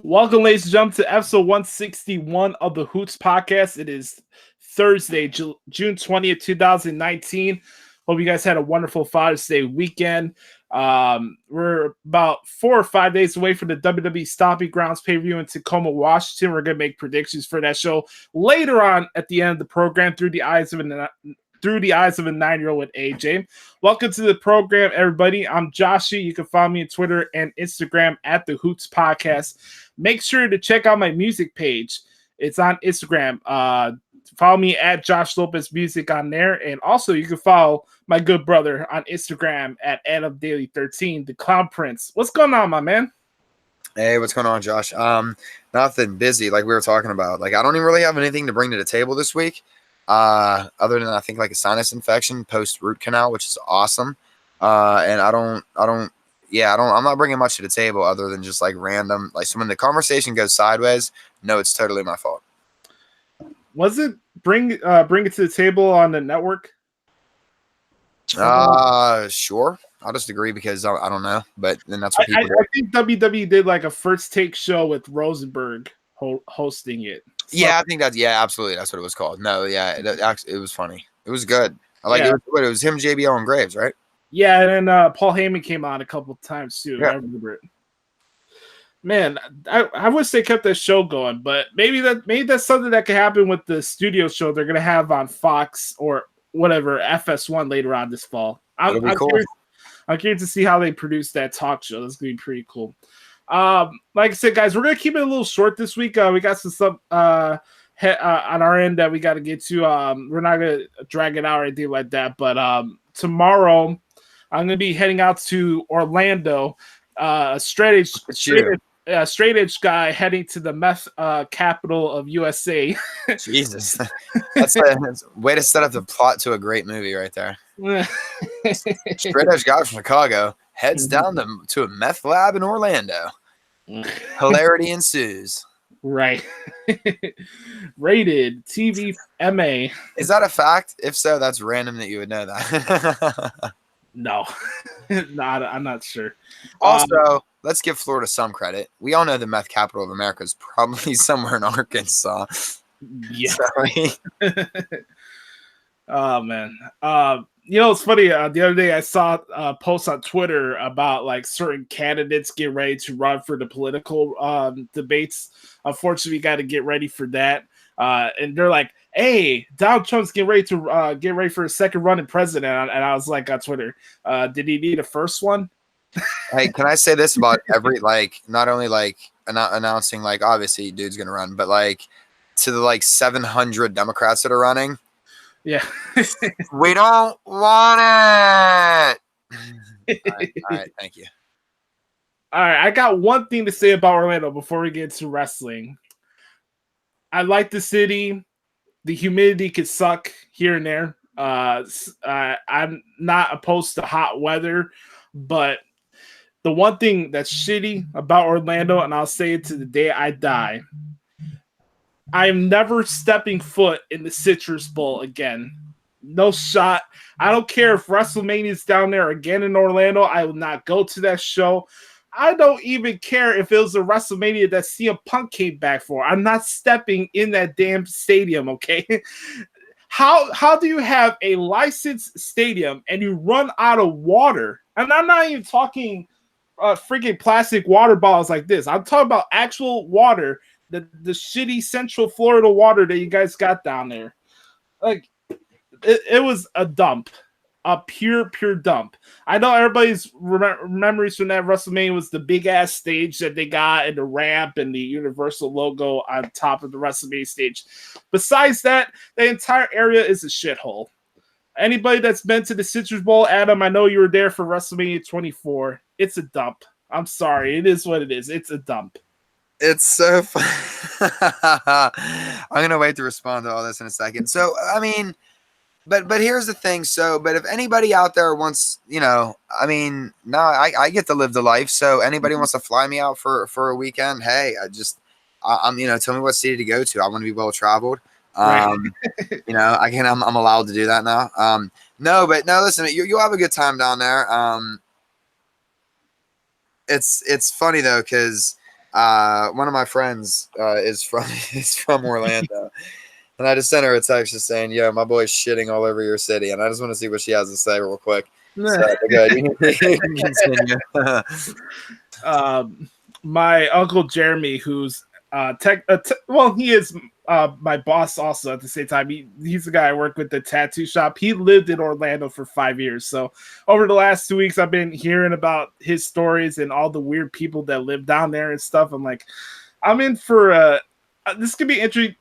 Welcome, ladies and gentlemen, to episode 161 of the Hoots podcast. It is Thursday, June 20th, 2019. Hope you guys had a wonderful Father's Day weekend. We're about 4 or 5 days away from the WWE Stomping Grounds pay-per-view in Tacoma, Washington. We're going to make predictions for that show later on at the end of the program through the eyes of a 9-year-old with AJ. Welcome to the program, everybody. I'm Joshie. You can follow me on Twitter and Instagram at the Hoots Podcast. Make sure to check out my music page. It's on Instagram. Follow me at Josh Lopez Music on there. And also, you can follow my good brother on Instagram at AdamDaley13, the Clown Prince. What's going on, my man? Hey, what's going on, Josh? Nothing, busy, like we were talking about. Like, I don't even really have anything to bring to the table this week. Other than I think like a sinus infection post root canal, which is awesome. And I'm not bringing much to the table other than just like random, like, so when the conversation goes sideways, no, it's totally my fault. Was it bring it to the table on the network? Sure. I'll just agree because I don't know, but then that's what people do. I think WWE did like a first take show with Rosenberg hosting it. Yeah, I think absolutely. That's what it was called. No, yeah, it was funny. It was good. I like it. It was him, JBL, and Graves, right? Yeah, and then Paul Heyman came on a couple times too. Yeah. I remember it. Man, I wish they kept that show going, but maybe that's something that could happen with the studio show they're gonna have on Fox or whatever FS1 later on this fall. It'll be cool. I'm curious to see how they produce that talk show. That's gonna be pretty cool. Like I said, guys, we're gonna keep it a little short this week. We got some stuff on our end that we got to get to. We're not gonna drag it out or anything like that. But tomorrow, I'm gonna be heading out to Orlando. Straight edge guy heading to the meth capital of USA. Jesus, that's a way to set up the plot to a great movie right there. Straight edge guy from Chicago heads down to a meth lab in Orlando. Hilarity ensues. Right. Rated TV MA. Is that a fact? If so, that's random that you would know that. No. I'm not sure. Also, let's give Florida some credit. We all know the meth capital of America is probably somewhere in Arkansas. Yeah. Sorry. Oh, man. It's funny. The other day I saw a post on Twitter about like certain candidates get ready to run for the political debates. Unfortunately, we got to get ready for that. And they're like, "Hey, Donald Trump's getting ready to get ready for a second run in president." And I was like on Twitter, "Did he need a first one?" Hey, can I say this about every not only announcing obviously dude's gonna run, but to the 700 Democrats that are running. Yeah. We don't want it. All right, thank you. All right, I got one thing to say about Orlando before we get to wrestling. I like the city. The humidity could suck here and there. I'm not opposed to hot weather, but the one thing that's shitty about Orlando, and I'll say it to the day I die, I'm never stepping foot in the Citrus Bowl again. No shot. I don't care if WrestleMania is down there again in Orlando. I will not go to that show. I don't even care if it was a WrestleMania that CM Punk came back for. I'm not stepping in that damn stadium, okay? How do you have a licensed stadium and you run out of water? And I'm not even talking freaking plastic water bottles like this. I'm talking about actual water. The shitty Central Florida water that you guys got down there. It was a dump. A pure dump. I know everybody's memories from that WrestleMania was the big ass stage that they got and the ramp and the Universal logo on top of the WrestleMania stage. Besides that, the entire area is a shithole. Anybody that's been to the Citrus Bowl, Adam, I know you were there for WrestleMania 24. It's a dump. I'm sorry. It is what it is. It's a dump. It's so fun. I'm going to wait to respond to all this in a second. So, I mean, but here's the thing. So, but if anybody out there wants, I get to live the life. So anybody wants to fly me out for a weekend, hey, I'm tell me what city to go to. I want to be well traveled. Right. I'm allowed to do that now. No, listen, you'll have a good time down there. It's funny though, because One of my friends is from Orlando, and I just sent her a text just saying, "Yo, my boy's shitting all over your city," and I just want to see what she has to say real quick. So, good. You can continue. My uncle Jeremy, who's he is my boss also at the same time. He's the guy I work with the tattoo shop. He lived in Orlando for 5 years. So over the last 2 weeks, I've been hearing about his stories and all the weird people that live down there and stuff. I'm like, I'm in for this could be interesting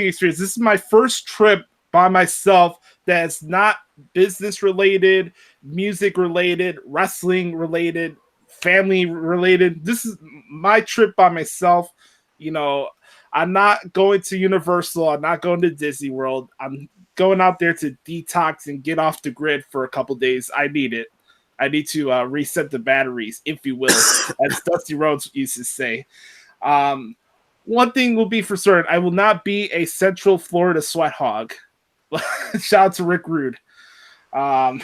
experience. This is my first trip by myself that's not business related, music related, wrestling related, family related. This is my trip by myself. You know, I'm not going to Universal. I'm not going to Disney World. I'm going out there to detox and get off the grid for a couple days. I need it. I need to reset the batteries, if you will, as Dusty Rhodes used to say. One thing will be for certain: I will not be a Central Florida sweat hog. Shout out to Rick Rude. I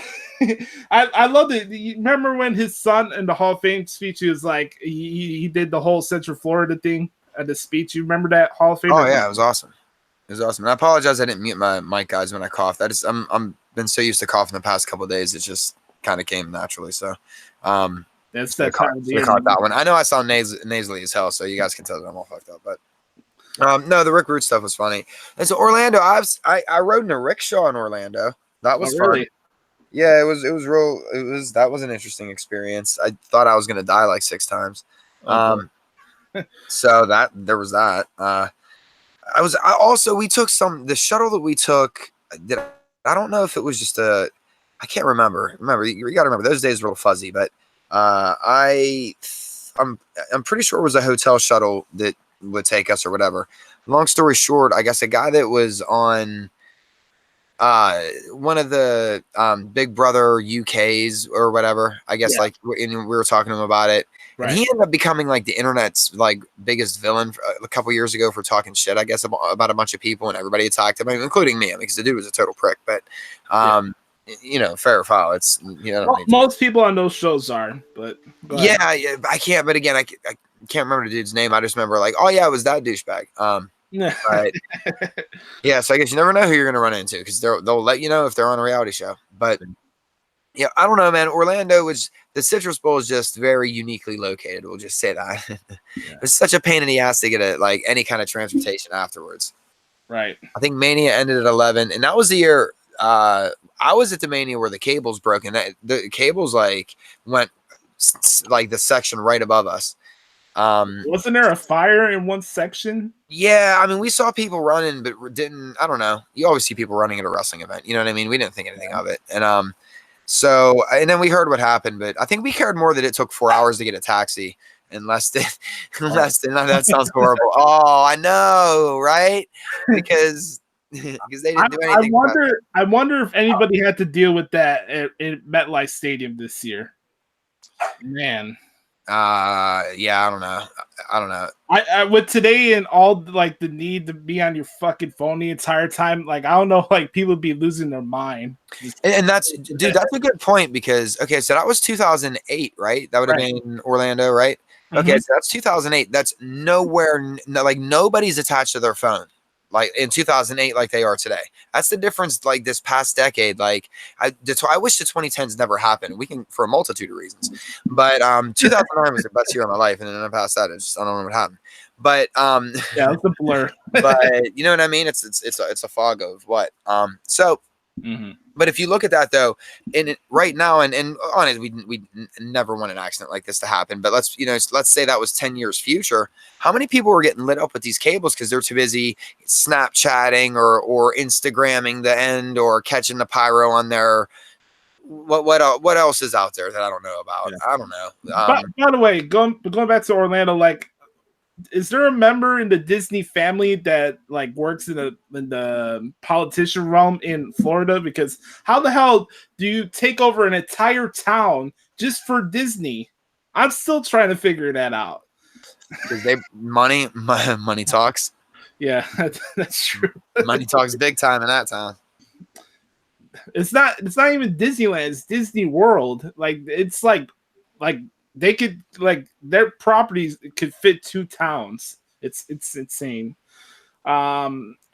love it. You remember when his son in the Hall of Fame speech, he was like, he did the whole Central Florida thing at the speech. You remember that Hall of Fame? Oh yeah, it was awesome. It was awesome. And I apologize I didn't mute my mic, guys, when I coughed. I'm been so used to coughing the past couple of days, it just kind of came naturally. So that's that caught that one. I know I sound nasally as hell, so you guys can tell that I'm all fucked up. But no, the Rick Root stuff was funny. And so Orlando, I rode in a rickshaw in Orlando. That was fun. Really? Yeah, that was an interesting experience. I thought I was gonna die like 6 times. So there was that. We took the shuttle that we took. I don't know if it was just I can't remember. You got to remember those days were a little fuzzy, but I'm pretty sure it was a hotel shuttle that would take us or whatever. Long story short, I guess a guy that was on one of the Big Brother UKs or whatever, I guess, and we were talking to him about it. Right. And he ended up becoming like the internet's like biggest villain a couple years ago for talking shit, I guess, about a bunch of people, and everybody attacked him, including me, because the dude was a total prick. But fair or foul, it's most people on those shows are. But yeah, I can't. But again, I can't remember the dude's name. I just remember like, oh yeah, it was that douchebag. Right. Yeah, so I guess you never know who you're gonna run into because they'll let you know if they're on a reality show. But yeah, I don't know, man. Orlando the Citrus Bowl is just very uniquely located. We'll just say that. It's such a pain in the ass to get any kind of transportation afterwards. Right. I think Mania ended at 11, and that was the year I was at the Mania where the cables broke, and the cables went the section right above us. Wasn't there a fire in one section? Yeah, I mean, we saw people running, but didn't. I don't know. You always see people running at a wrestling event. You know what I mean? We didn't think anything of it, and then we heard what happened, but I think we cared more that it took 4 hours to get a taxi and less than that sounds horrible. Oh, I know, right? Because they didn't do anything. I wonder if anybody had to deal with that at MetLife Stadium this year. Man. Yeah, I don't know. I with today and all the need to be on your fucking phone the entire time, I don't know, people be losing their mind. And that's a good point because so that was 2008, right? That would have been Orlando, right? Mm-hmm. Okay, so that's 2008. That's nobody's attached to their phone. In 2008, like they are today. That's the difference. This past decade, I wish the 2010s never happened. We can for a multitude of reasons, but 2009 was the best year of my life, and then past that, I don't know what happened. But yeah, it's a blur. But you know what I mean? It's a fog of what. Mm-hmm. But if you look at that though, right now, and on it, we never want an accident like this to happen. But let's say that was 10 years future. How many people were getting lit up with these cables because they're too busy Snapchatting or Instagramming the end or catching the pyro on their what else is out there that I don't know about? Yeah. I don't know. By the way, going back to Orlando, is there a member in the Disney family that works in the politician realm in Florida? Because how the hell do you take over an entire town just for Disney? I'm still trying to figure that out. Because money talks. Yeah, that's true. Money talks big time in that town. It's not even Disneyland. It's Disney World. It's like they could like their properties could fit 2 towns. It's insane.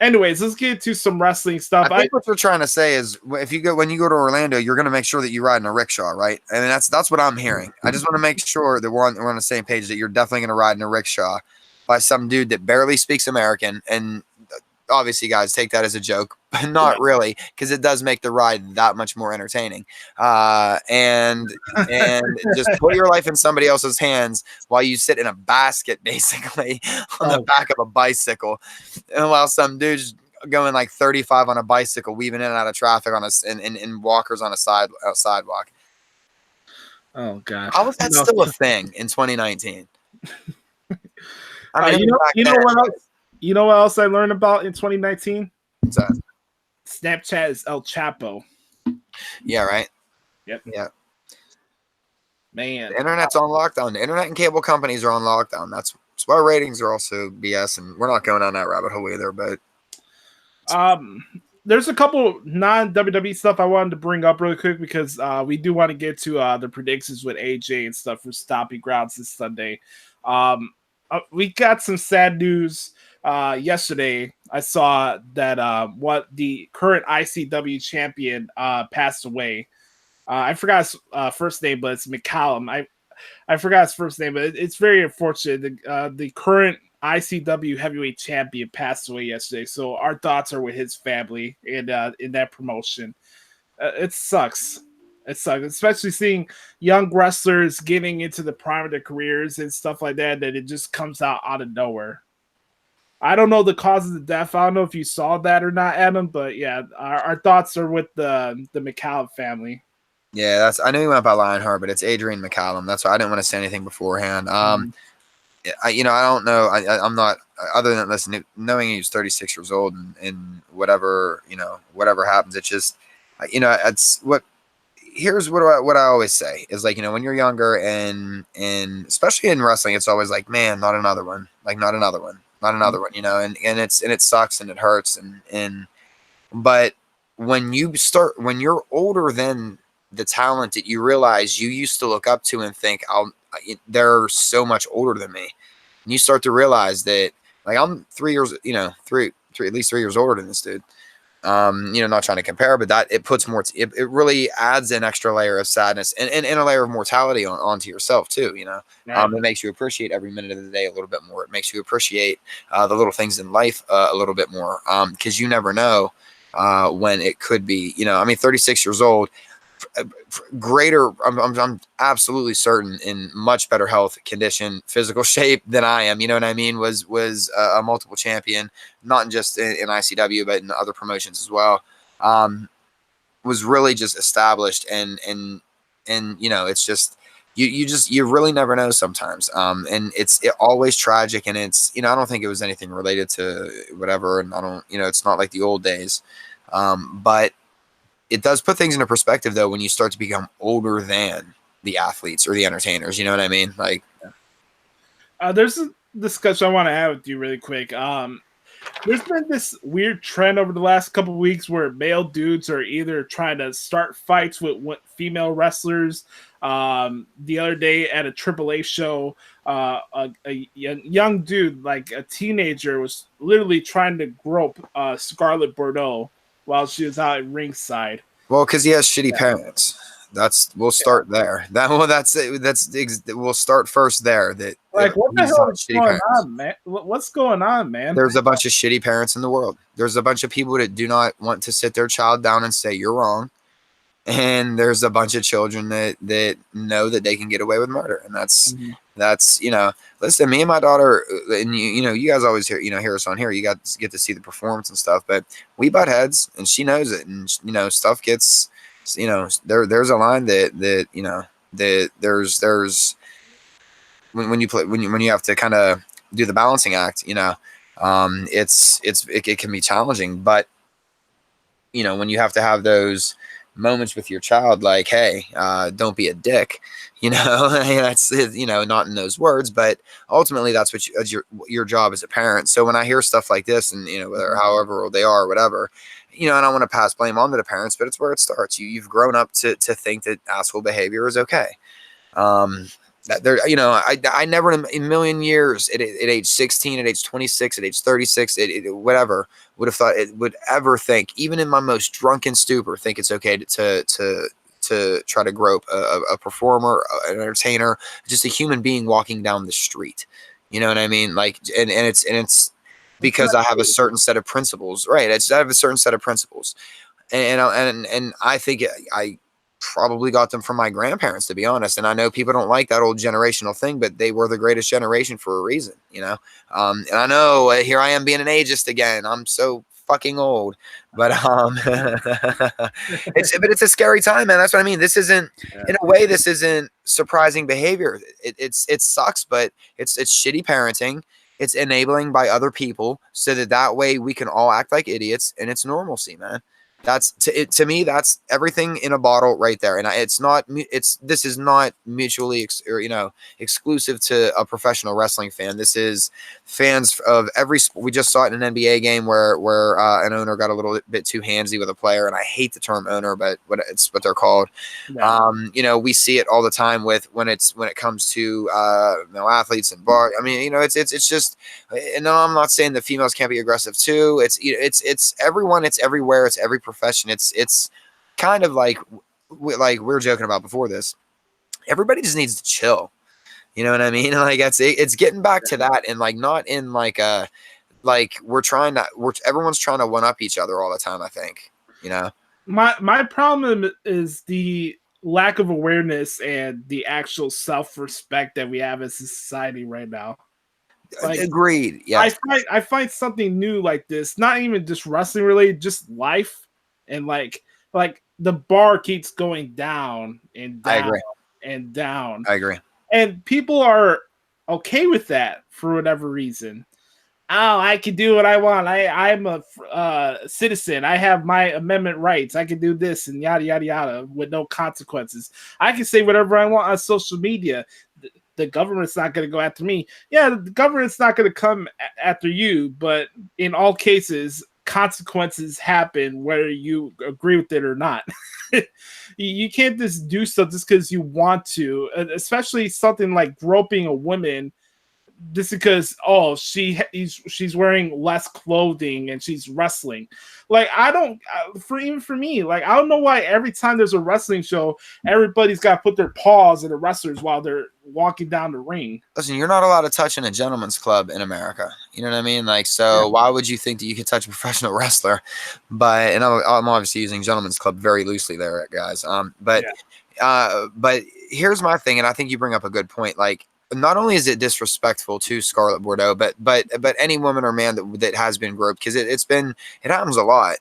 Anyways, let's get to some wrestling stuff. I think what you're trying to say is when you go to Orlando, you're going to make sure that you ride in a rickshaw, right? I mean, that's what I'm hearing. I just want to make sure that we're on the same page, that you're definitely going to ride in a rickshaw by some dude that barely speaks American. And obviously, guys, take that as a joke, but not really, because it does make the ride that much more entertaining. And just put your life in somebody else's hands while you sit in a basket, basically, on the back of a bicycle, and while some dude's going like 35 on a bicycle, weaving in and out of traffic on in walkers on a sidewalk. Oh god, how was that still a thing in 2019? I mean, you know what else? You know what else I learned about in 2019? What's that? Snapchat is El Chapo. Yeah, right. Yep. Yeah. Man, the internet's on lockdown. The internet and cable companies are on lockdown. That's why ratings are also BS, and we're not going down that rabbit hole either. But there's a couple non-WWE stuff I wanted to bring up really quick because we do want to get to the predictions with AJ and stuff for Stomping Grounds this Sunday. We got some sad news. Yesterday, I saw that what the current ICW champion passed away. I forgot his first name, but it's McCallum. I forgot his first name, but it's very unfortunate. The current ICW heavyweight champion passed away yesterday. So our thoughts are with his family and in that promotion. It sucks. It sucks, especially seeing young wrestlers getting into the prime of their careers and stuff like that, that it just comes out of nowhere. I don't know the cause of the death. I don't know if you saw that or not, Adam, but yeah, our thoughts are with the McCallum family. Yeah, I knew he went by Lionheart, but it's Adrian McCallum. That's why I didn't want to say anything beforehand. I don't know. I'm not, other than knowing he was 36 years old and whatever, whatever happens, it's just, it's what. Here's what I always say is, like, when you're younger and especially in wrestling, it's always like, man, not another one, like not another one, and it sucks and it hurts but when you're older than the talent that you realize you used to look up to and think, they're so much older than me, and you start to realize that, like, I'm 3 years, at least 3 years older than this dude. Not trying to compare, but that it puts more, it really adds an extra layer of sadness and a layer of mortality onto yourself too. Right. It makes you appreciate every minute of the day a little bit more. It makes you appreciate the little things in life a little bit more, because you never know when it could be. 36 years old, greater. I'm absolutely certain in much better health condition, physical shape than I am. You know what I mean? Was a multiple champion, not just in ICW, but in other promotions as well. Was really just established, and it's just you really never know sometimes. And it's always tragic, and it's I don't think it was anything related to whatever, and I don't it's not like the old days, but it does put things into perspective, though, when you start to become older than the athletes or the entertainers. You know what I mean? Like, there's a discussion I want to have with you really quick. There's been this weird trend over the last couple of weeks where male dudes are either trying to start fights with female wrestlers. The other day at a AAA show, a young dude, like a teenager, was literally trying to grope Scarlett Bordeaux while she was out at ringside. Well, because he has shitty parents. We'll start there. We'll start first there. That, like, what the hell is going on, man? What's going on, man? There's a bunch of shitty parents in the world. There's a bunch of people that do not want to sit their child down and say you're wrong. And there's a bunch of children that know that they can get away with murder. And that's listen, me and my daughter, and you guys always hear us on here. You get to see the performance and stuff, but we butt heads, and she knows it. And stuff gets, there's a line that there's when you have to kind of do the balancing act, it can be challenging, but when you have to have those moments with your child, like, hey, don't be a dick, that's not in those words, but ultimately that's what your job as a parent. So when I hear stuff like this, and whether however old they are or whatever, and I don't want to pass blame on to the parents, but it's where it starts. You've grown up to think that asshole behavior is okay. That there, I never in a million years at age 16, at age 26, at age 36, whatever, would have thought it would ever think, even in my most drunken stupor, think it's okay to try to grope a performer, an entertainer, just a human being walking down the street. You know what I mean? Like, and it's It's because not I have a cool. certain set of principles, right? I have a certain set of principles, and I think I probably got them from my grandparents, to be honest. And I know people don't like that old generational thing, but they were the greatest generation for a reason, And I know here I am being an ageist again. I'm so fucking old, but it's a scary time, man. That's what I mean. This isn't, in a way, this isn't surprising behavior. It sucks, but it's shitty parenting. It's enabling by other people so that way we can all act like idiots, and it's normalcy, man. That's to me. That's everything in a bottle right there. And this is not mutually exclusive to a professional wrestling fan. This is fans of every. We just saw it in an NBA game where an owner got a little bit too handsy with a player, and I hate the term owner, but it's what they're called. Yeah. We see it all the time when it comes to athletes and bar. I mean, it's just. And no, I'm not saying that females can't be aggressive too. It's everyone. It's everywhere. It's every profession. It's kind of like we were joking about before this. Everybody just needs to chill. You know what I mean? Like it's getting back to that, and like not in like everyone's trying to one up each other all the time. I think My problem is the lack of awareness and the actual self-respect that we have as a society right now. Like, Agreed. Yeah, I find something new like this, not even just wrestling related, just life, and like the bar keeps going down and I down agree. and down, I agree. and people are okay with that for whatever reason. Oh, I can do what I want. I'm a citizen. I have my amendment rights. I can do this and yada yada yada with no consequences. I can say whatever I want on social media. The government's not going to go after me. Yeah, the government's not going to come after you, but in all cases, consequences happen whether you agree with it or not. You can't just do stuff just because you want to, especially something like groping a woman just because she's wearing less clothing and she's wrestling. Like I don't for me, like I don't know why every time there's a wrestling show, everybody's got to put their paws in the wrestlers while they're walking down the ring. Listen, you're not allowed to touch in a gentleman's club in America. You know what I mean? Like, so why would you think that you could touch a professional wrestler? And I'm obviously using gentleman's club very loosely there, guys. But here's my thing, and I think you bring up a good point. Like, not only is it disrespectful to Scarlett Bordeaux, but any woman or man that has been groped, because it happens a lot.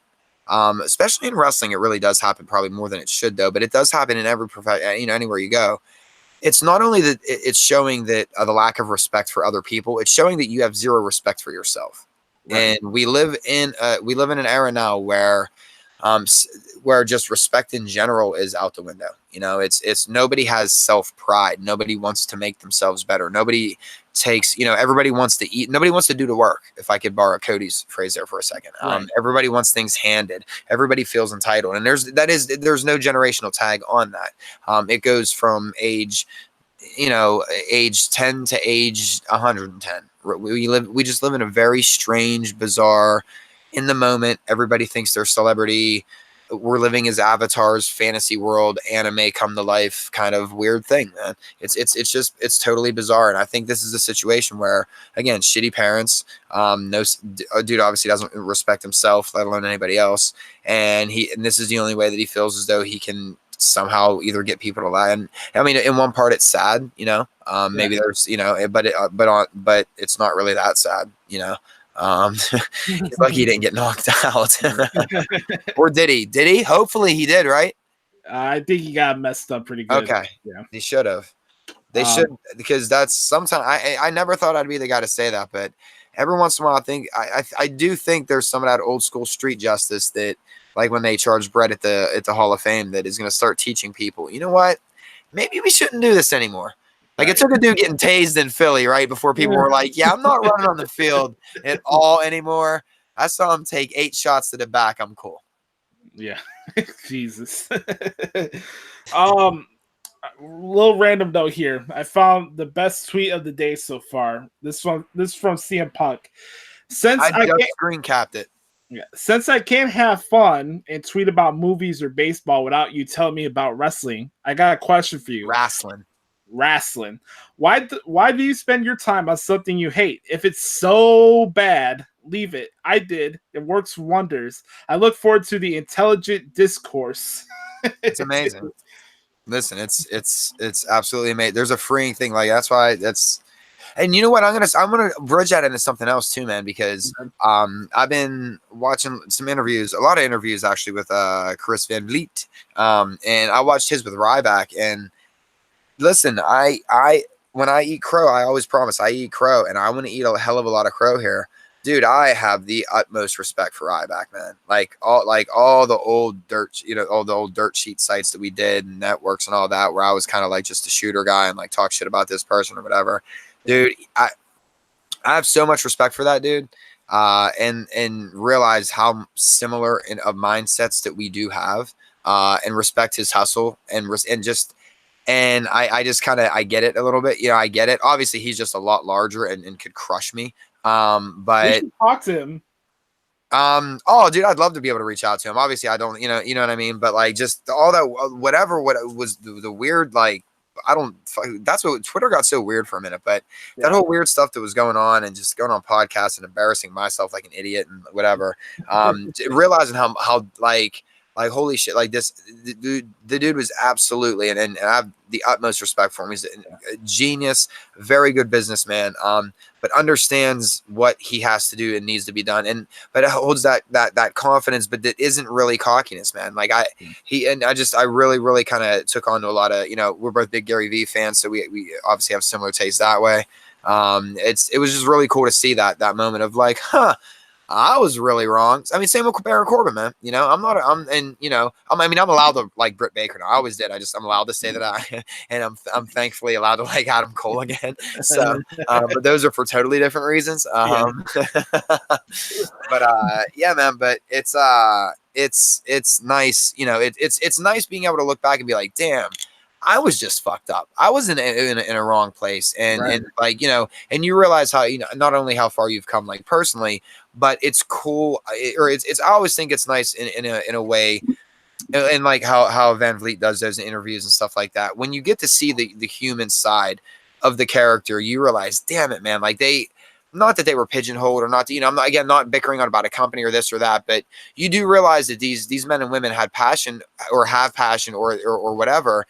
Especially in wrestling, it really does happen, probably more than it should, though. But it does happen in every profession, anywhere you go. It's not only that it's showing that the lack of respect for other people, it's showing that you have zero respect for yourself. Right. And we live in an era now where just respect in general is out the window. It's nobody has self-pride. Nobody wants to make themselves better. Nobody takes, everybody wants to eat. Nobody wants to do the work. If I could borrow Cody's phrase there for a second. Right. Everybody wants things handed. Everybody feels entitled. And there's no generational tag on that. It goes from age 10 to age 110. We just live in a very strange, bizarre, in the moment, everybody thinks they're celebrity. We're living as avatars, fantasy world, anime come to life kind of weird thing, man. It's totally bizarre. And I think this is a situation where, again, shitty parents, dude obviously doesn't respect himself, let alone anybody else. And this is the only way that he feels as though he can somehow either get people to lie. And I mean, in one part it's sad, maybe there's, but it's not really that sad, He's lucky he didn't get knocked out. Or did he? Did he? Hopefully he did, right? I think he got messed up pretty good. Okay. Yeah. He should have. They should, because that's sometimes I never thought I'd be the guy to say that, but every once in a while I do think there's some of that old school street justice that, like when they charge Brett at the Hall of Fame, that is going to start teaching people, you know what? Maybe we shouldn't do this anymore. Like, it took a dude getting tased in Philly, right, before people were like, yeah, I'm not running on the field at all anymore. I saw him take 8 shots to the back. I'm cool. Yeah. Jesus. Little random note here. I found the best tweet of the day so far. This from CM Punk. Since I I just can't, screen capped it. yeah, since I can't have fun and tweet about movies or baseball without you telling me about wrestling, I got a question for you. Wrestling. Wrestling. Why do you spend your time on something you hate? If it's so bad, leave it. I did. It works wonders. I look forward to the intelligent discourse. It's amazing. Listen, it's absolutely amazing. There's a freeing thing like that's. And you know what? I'm gonna bridge that into something else too, man. Because I've been watching some interviews, a lot of interviews actually with Chris Van Vliet, and I watched his with Ryback. And listen, I when I eat crow, I always promise I eat crow, and I want to eat a hell of a lot of crow here. Dude, I have the utmost respect for Ryback, man. Like all the old dirt, all the old dirt sheet sites that we did and networks and all that, where I was kind of like just a shooter guy and like talk shit about this person or whatever. Dude, I have so much respect for that dude, and realize how similar of mindsets that we do have, and respect his hustle and I just kind of I get it a little bit. I get it. Obviously, he's just a lot larger and could crush me. We But should talk to him. oh, dude, I'd love to be able to reach out to him. Obviously, I don't, you know what I mean. But like, just all that, what was the weird, like, that's what Twitter got so weird for a minute. But that whole weird stuff that was going on and just going on podcasts and embarrassing myself like an idiot and whatever. Realizing how like holy shit, like this, the dude was absolutely, and I have the utmost respect for him. He's a genius, very good businessman, but understands what he has to do and needs to be done, but it holds that confidence, but that isn't really cockiness, man. Like I really kind of took on to a lot of, we're both big Gary Vee fans, so we obviously have similar tastes that way. It was just really cool to see that moment of like, I was really wrong. I mean, same with Baron Corbin, man. I'm allowed to like Britt Baker now. I always did. I'm allowed to say that and I'm thankfully allowed to like Adam Cole again. So, but those are for totally different reasons. But yeah, man. But it's nice. It's nice being able to look back and be like, damn, I was just fucked up. I was in a wrong place, and like and you realize how not only how far you've come like personally, but it's cool. It's I always think it's nice in a way, and like how Van Vliet does those interviews and stuff like that. When you get to see the human side of the character, you realize, damn it, man, like not that they were pigeonholed or not, I'm not bickering on about a company or this or that, but you do realize that these men and women had passion or have passion or whatever.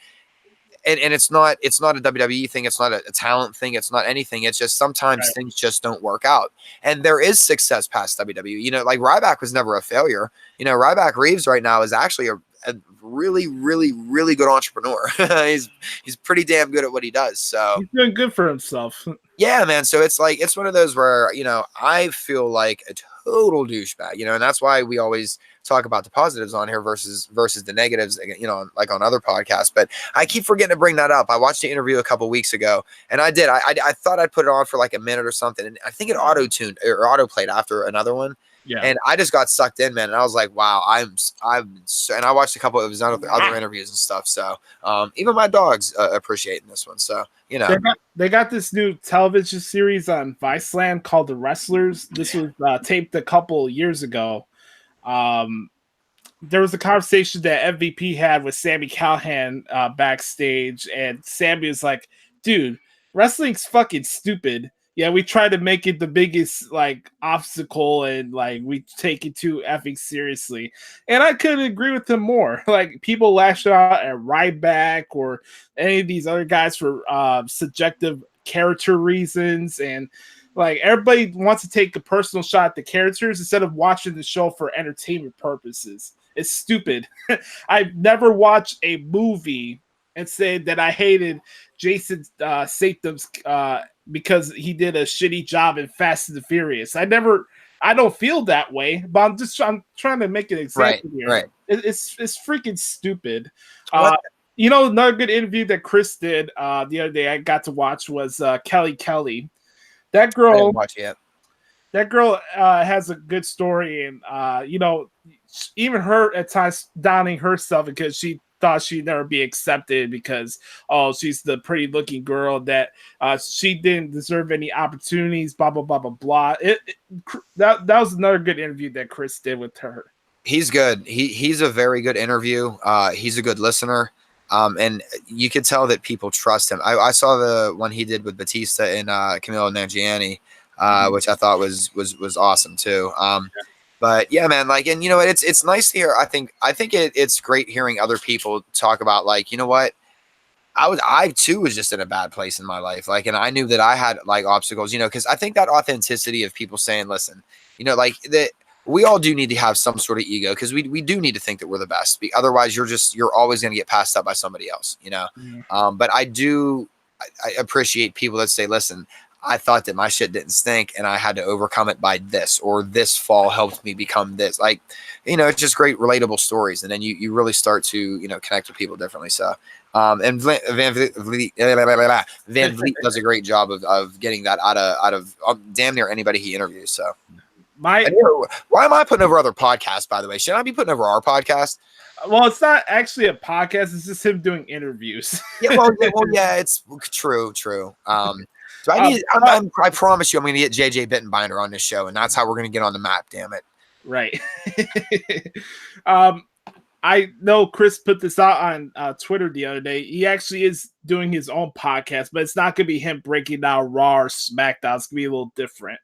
And it's not a WWE thing. It's not a talent thing. It's not anything. It's just sometimes things just don't work out. And there is success past WWE. Like Ryback was never a failure. Ryback Reeves right now is actually a really, really, really good entrepreneur. he's pretty damn good at what he does. So he's doing good for himself. Yeah, man. So it's like, it's one of those where, I feel like a total douchebag, and that's why we always talk about the positives on here versus the negatives, like on other podcasts. But I keep forgetting to bring that up. I watched the interview a couple weeks ago, and I did. I thought I'd put it on for like a minute or something, and I think it auto-tuned or auto-played after another one. Yeah. And I just got sucked in, man. And I was like, wow, and I watched a couple of his other interviews and stuff. So even my dogs appreciating this one. So, they got this new television series on Viceland called The Wrestlers. This was taped a couple years ago. There was a conversation that MVP had with Sami Callihan backstage, and Sami was like, dude, wrestling's fucking stupid. Yeah, we try to make it the biggest like obstacle, and like we take it too effing seriously. And I couldn't agree with him more. Like people lash out at Ryback or any of these other guys for subjective character reasons, and like everybody wants to take a personal shot at the characters instead of watching the show for entertainment purposes. It's stupid. I've never watched a movie and said that I hated Jason Statham's because he did a shitty job in Fast and the Furious. I don't feel that way, but I'm trying to make an example here. Right. It's freaking stupid. Another good interview that Chris did the other day I got to watch was Kelly. That girl, I didn't watch it yet. That girl has a good story, and even her at times downing herself because she thought she'd never be accepted because she's the pretty looking girl that she didn't deserve any opportunities. Blah blah blah blah blah. That was another good interview that Chris did with her. He's good. He's a very good interview. He's a good listener. And you could tell that people trust him. I saw the one he did with Batista and Camilo Nanjiani, which I thought was awesome too. But yeah, man, like, and you know what, it's nice to hear. I think it's great hearing other people talk about, like, you know what, I too was just in a bad place in my life. Like, and I knew that I had like obstacles, you know, because I think that authenticity of people saying, listen, you know, like that. We all do need to have some sort of ego, because we do need to think that we're the best. Otherwise, you're always going to get passed up by somebody else, you know? But I appreciate people that say, listen, I thought that my shit didn't stink and I had to overcome it by this, or this fall helped me become this. Like, you know, it's just great, relatable stories. And then you really start to, you know, connect with people differently. So, and Van Vliet does a great job of getting that out of damn near anybody he interviews. So. Why am I putting over other podcasts, by the way? Should I be putting over our podcast? Well, it's not actually a podcast. It's just him doing interviews. Yeah, it's true. So I promise you, I'm going to get JJ Bittenbinder on this show, and that's how we're going to get on the map, damn it. Right. I know Chris put this out on Twitter the other day. He actually is doing his own podcast, but it's not going to be him breaking down Raw or SmackDown. It's going to be a little different.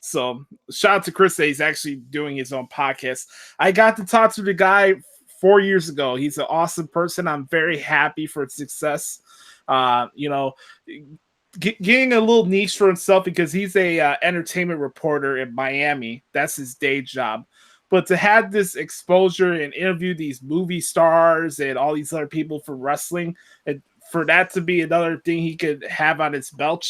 So shout out to Chris that he's actually doing his own podcast. I got to talk to the guy 4 years ago. He's an awesome person. I'm very happy for its success. You know, getting a little niche for himself, because he's a entertainment reporter in Miami. That's his day job. But to have this exposure and interview these movie stars and all these other people from wrestling, and for that to be another thing he could have on his belt,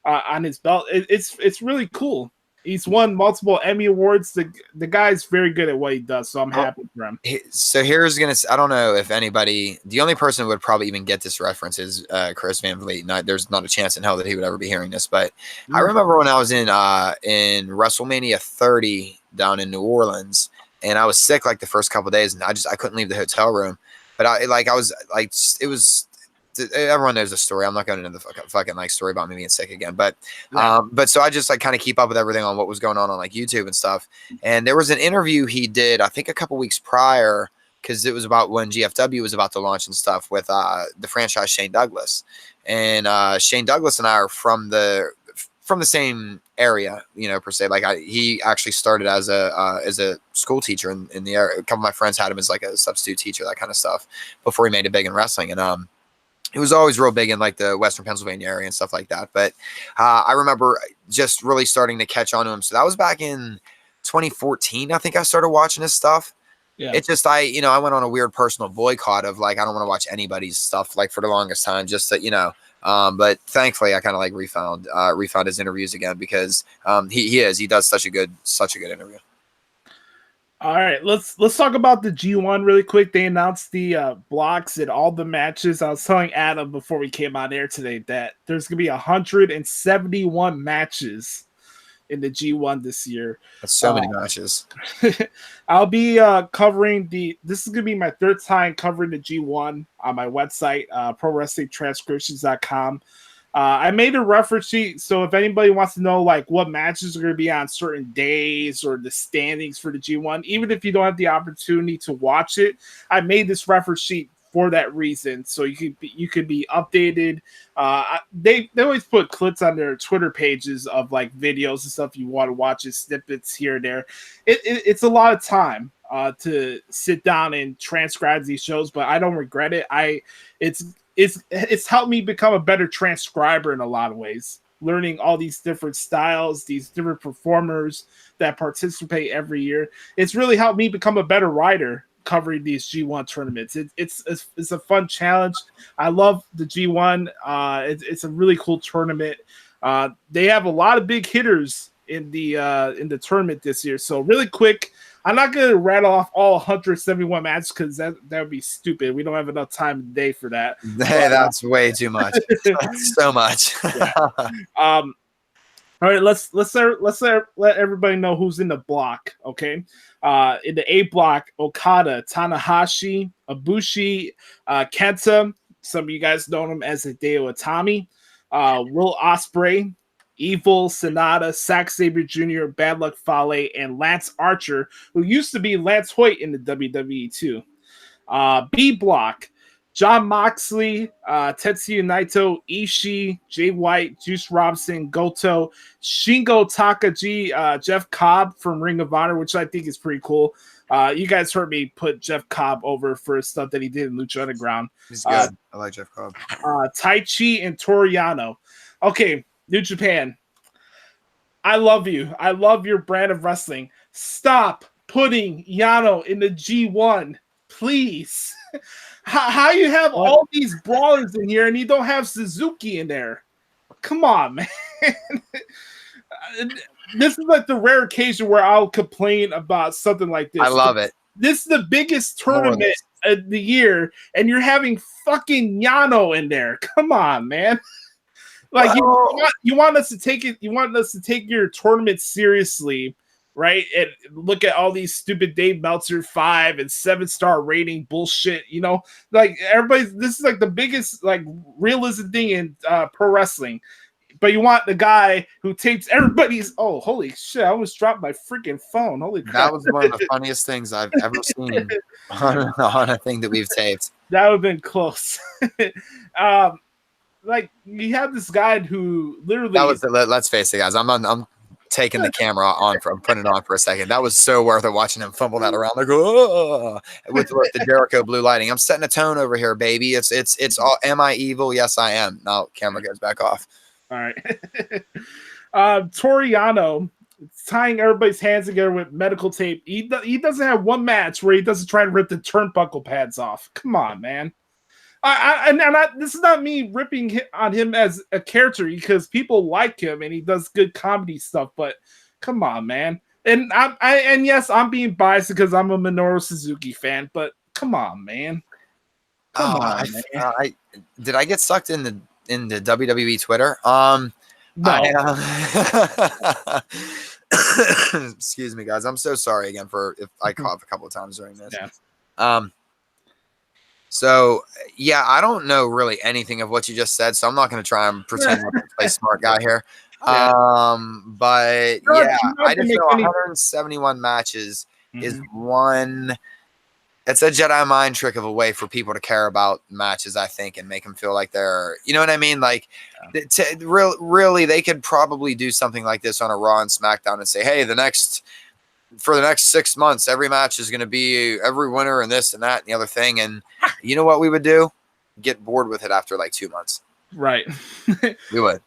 it's really cool. He's won multiple Emmy Awards. The guy's very good at what he does, so I'm happy for him. So I don't know if anybody, the only person who would probably even get this reference is Chris Van Vliet. There's not a chance in hell that he would ever be hearing this, but I remember when I was in WrestleMania 30 down in New Orleans, and I was sick like the first couple of days, and I couldn't leave the hotel room. But everyone knows the story. I'm not going into the fucking like story about me being sick again, but so I just like kind of keep up with everything on what was going on like YouTube and stuff. And there was an interview he did, I think a couple weeks prior, because it was about when GFW was about to launch and stuff, with the franchise Shane Douglas. And Shane Douglas and I are from the same area, you know, per se. Like he actually started as a school teacher in the area. A couple of my friends had him as like a substitute teacher, that kind of stuff, before he made it big in wrestling. And it was always real big in like the Western Pennsylvania area and stuff like that. But I remember just really starting to catch on to him. So that was back in 2014. I think I started watching his stuff. Yeah. It's just, I went on a weird personal boycott of like, I don't want to watch anybody's stuff like for the longest time, just that, you know, but thankfully I kind of like refound his interviews again, because he does such a good interview. All right, let's talk about the G1 really quick. They announced the blocks and all the matches. I was telling Adam before we came on air today that there's going to be 171 matches in the G1 this year. That's so many matches. I'll be covering this is going to be my third time covering the G1 on my website, ProWrestlingTranscriptions.com. I made a reference sheet, so if anybody wants to know like what matches are going to be on certain days or the standings for the G1, even if you don't have the opportunity to watch it, I made this reference sheet for that reason, so you could be updated. They always put clips on their Twitter pages of like videos and stuff you want to watch, it, snippets here and there. It's a lot of time to sit down and transcribe these shows, but I don't regret it. It's helped me become a better transcriber in a lot of ways, learning all these different styles, these different performers that participate every year. It's really helped me become a better writer covering these G1 tournaments. It's a fun challenge. I love the G1. It's a really cool tournament. They have a lot of big hitters in the tournament this year. So really quick, I'm not going to rattle off all 171 matches because that would be stupid. We don't have enough time today for that. Hey, that's way too much. That's so much. All right, let everybody know who's in the block. Okay, in the A block, Okada, Tanahashi, Ibushi, Kenta. Some of you guys know him as Hideo Itami. Will Ospreay, Evil, Sonata, Zack Sabre Jr., Bad Luck Fale, and Lance Archer, who used to be Lance Hoyt in the WWE too. B block, John Moxley, Tetsuya Naito, Ishii, Jay White, Juice Robinson, Goto, Shingo Takagi, Jeff Cobb from Ring of Honor, which I think is pretty cool. You guys heard me put Jeff Cobb over for stuff that he did in Lucha Underground. He's good. I like Jeff Cobb. Tai Chi and Toriano. Okay, New Japan. I love you. I love your brand of wrestling. Stop putting Yano in the G1, please. How you have all these brawlers in here and you don't have Suzuki in there? Come on, man. This is like the rare occasion where I'll complain about something like this. I love it. This is the biggest tournament of the year, and you're having fucking Yano in there. Come on, man. Like you want us to take it. You want us to take your tournament seriously, right? And look at all these stupid Dave Meltzer 5 and 7-star rating bullshit. You know, like everybody's. This is like the biggest like realism thing in pro wrestling. But you want the guy who tapes everybody's. Oh, holy shit! I almost dropped my freaking phone. Holy crap! That was one of the funniest things I've ever seen on a thing that we've taped. That would have been close. Like you have this guy who literally. That was. Let's face it, guys. I'm taking the camera on I'm putting it on for a second. That was so worth it watching him fumble that around. Like, oh, with the Jericho blue lighting. I'm setting a tone over here, baby. It's all. Am I evil? Yes, I am. Now camera goes back off. All right. Toriano tying everybody's hands together with medical tape. He doesn't have one match where he doesn't try and rip the turnbuckle pads off. Come on, man. This is not me ripping on him as a character because people like him and he does good comedy stuff. But come on, man. And yes, I'm being biased because I'm a Minoru Suzuki fan. But come on, man. Come on, man. Did I get sucked in the WWE Twitter? No. Excuse me, guys. I'm so sorry again for if I cough a couple of times during this. Yeah. So yeah, I don't know really anything of what you just said, so I'm not going to try and pretend to play smart guy here. But yeah, I just know 171 matches is one. It's a Jedi mind trick of a way for people to care about matches, I think, and make them feel like they're, you know what I mean? Like, really, they could probably do something like this on a Raw and SmackDown and say, hey, for the next 6 months, every match is going to be every winner and this and that and the other thing. And you know what we would do? Get bored with it after like 2 months. Right. We would.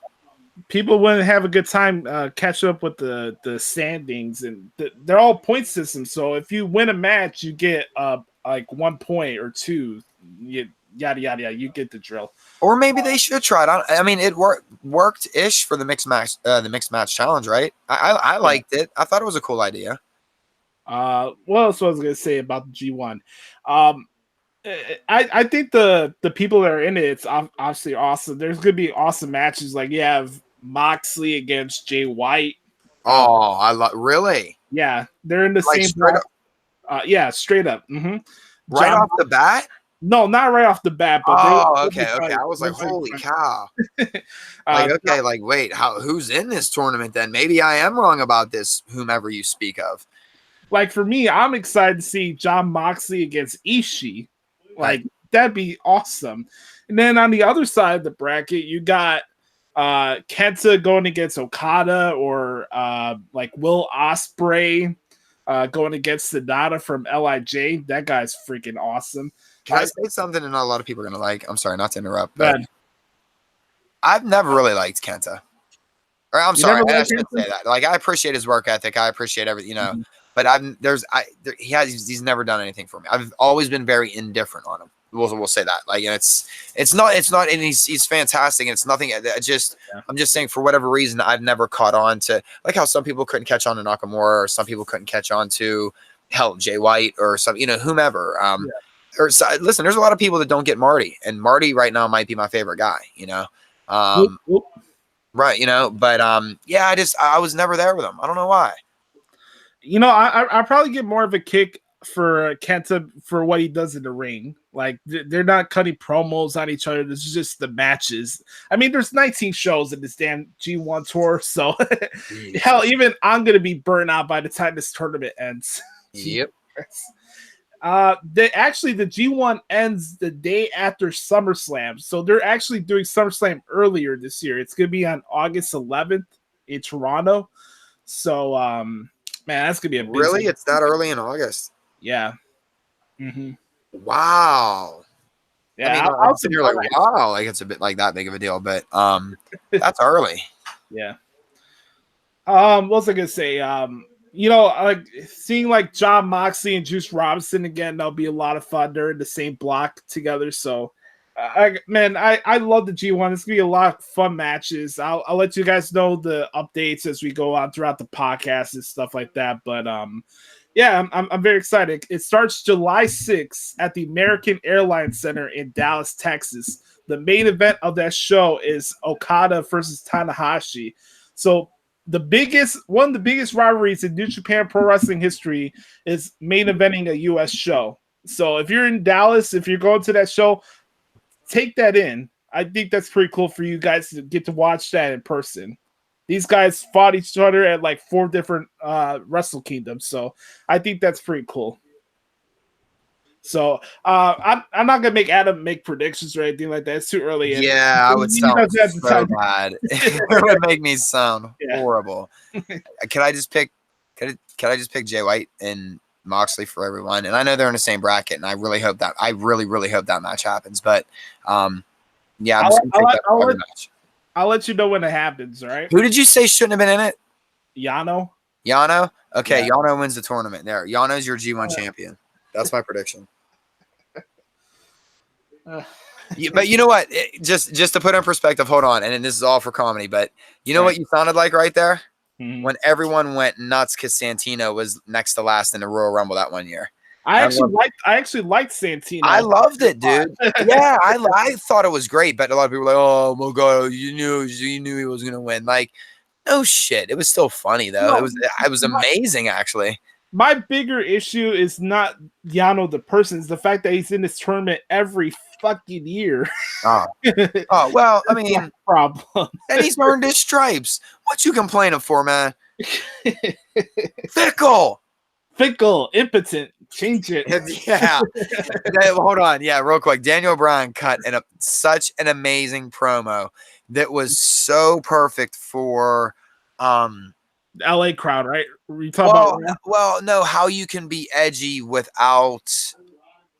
People wouldn't have a good time catch up with the standings, and they're all point systems. So if you win a match, you get like 1 point or 2. Yada yada yada. You get the drill. Or maybe they should try it. I mean, it worked ish for the mixed match challenge, right? I liked it. I thought it was a cool idea. What else was I gonna say about the G1? I think the people that are in it, it's obviously awesome. There's gonna be awesome matches. Like you have Moxley against Jay White. Oh, really? Yeah, they're in the same. Straight up? Yeah, straight up. Mm-hmm. Right off the bat? No, not right off the bat. But okay. I was like, holy cow! Wait, who's in this tournament? Then maybe I am wrong about this. Whomever you speak of. Like for me, I'm excited to see John Moxley against Ishii. Like that'd be awesome. And then on the other side of the bracket, you got Kenta going against Okada, or like Will Ospreay going against Sonata from LIJ. That guy's freaking awesome. Can I say something that not a lot of people are gonna like? I'm sorry, not to interrupt, but I've never really liked Kenta. Or I'm sorry, I shouldn't say that. Like I appreciate his work ethic. I appreciate everything, you know. Mm-hmm. But he's never done anything for me. I've always been very indifferent on him. We'll say that. Like, and it's not, and he's fantastic. And it's nothing. I'm just saying, for whatever reason, I've never caught on to, like how some people couldn't catch on to Nakamura, or some people couldn't catch on to Jay White, or some, whomever. Listen, there's a lot of people that don't get Marty, and Marty right now might be my favorite guy. Right, but yeah, I was never there with him. I don't know why. I probably get more of a kick for Kenta for what he does in the ring. Like they're not cutting promos on each other. This is just the matches. I mean, there's 19 shows in this damn G1 tour, so hell, even I'm gonna be burnt out by the time this tournament ends. Yep. The G1 ends the day after SummerSlam, so they're actually doing SummerSlam earlier this year. It's gonna be on August 11th in Toronto. So, man, that's gonna be a busy. Really? It's that early in August? Yeah. Mm-hmm. Wow. Yeah, I mean, I'll sit here like, wow, like it's a bit like that big of a deal, but that's early. Yeah. What was I gonna say? Like seeing like John Moxley and Juice Robinson again, that'll be a lot of fun. They're in the same block together, so I love the G1. It's gonna be a lot of fun matches. I'll let you guys know the updates as we go on throughout the podcast and stuff like that. But yeah, I'm very excited. It starts July 6th at the American Airlines Center in Dallas, Texas. The main event of that show is Okada versus Tanahashi. So one of the biggest rivalries in New Japan Pro Wrestling history is main eventing a US show. So if you're in Dallas, if you're going to that show, take that in. I think that's pretty cool for you guys to get to watch that in person. These guys fought each other at like 4 different Wrestle Kingdoms, so I think that's pretty cool. So I'm not gonna make Adam make predictions or anything like that. It's too early. Yeah, I would sound so bad. It would make me sound horrible. Can I just pick Jay White and Moxley for everyone? And I know they're in the same bracket, and I really hope that match happens. But yeah, I'm just gonna pick that match. I'll let you know when it happens, all right? Who did you say shouldn't have been in it? Yano. Okay, yeah. Yano wins the tournament. There. Yano's your G1 champion. That's my prediction. But you know what? Just to put in perspective, hold on. And this is all for comedy, but you know what you sounded like right there? Mm-hmm. When everyone went nuts because Santino was next to last in the Royal Rumble that one year. I actually liked Santino. I loved it, dude. Yeah, I thought it was great, but a lot of people were like, "Oh my god, you knew he was gonna win." Like, no shit. It was still funny though. No, it was amazing, actually. My bigger issue is not Yano the person; it's the fact that he's in this tournament every fucking year. Oh well, I mean, problem. And he's earned his stripes. What you complaining for, man? Fickle, impotent. Change it. Yeah. Hold on. Yeah, real quick. Daniel Bryan cut such an amazing promo that was so perfect for LA crowd, right? You talking about no, how you can be edgy without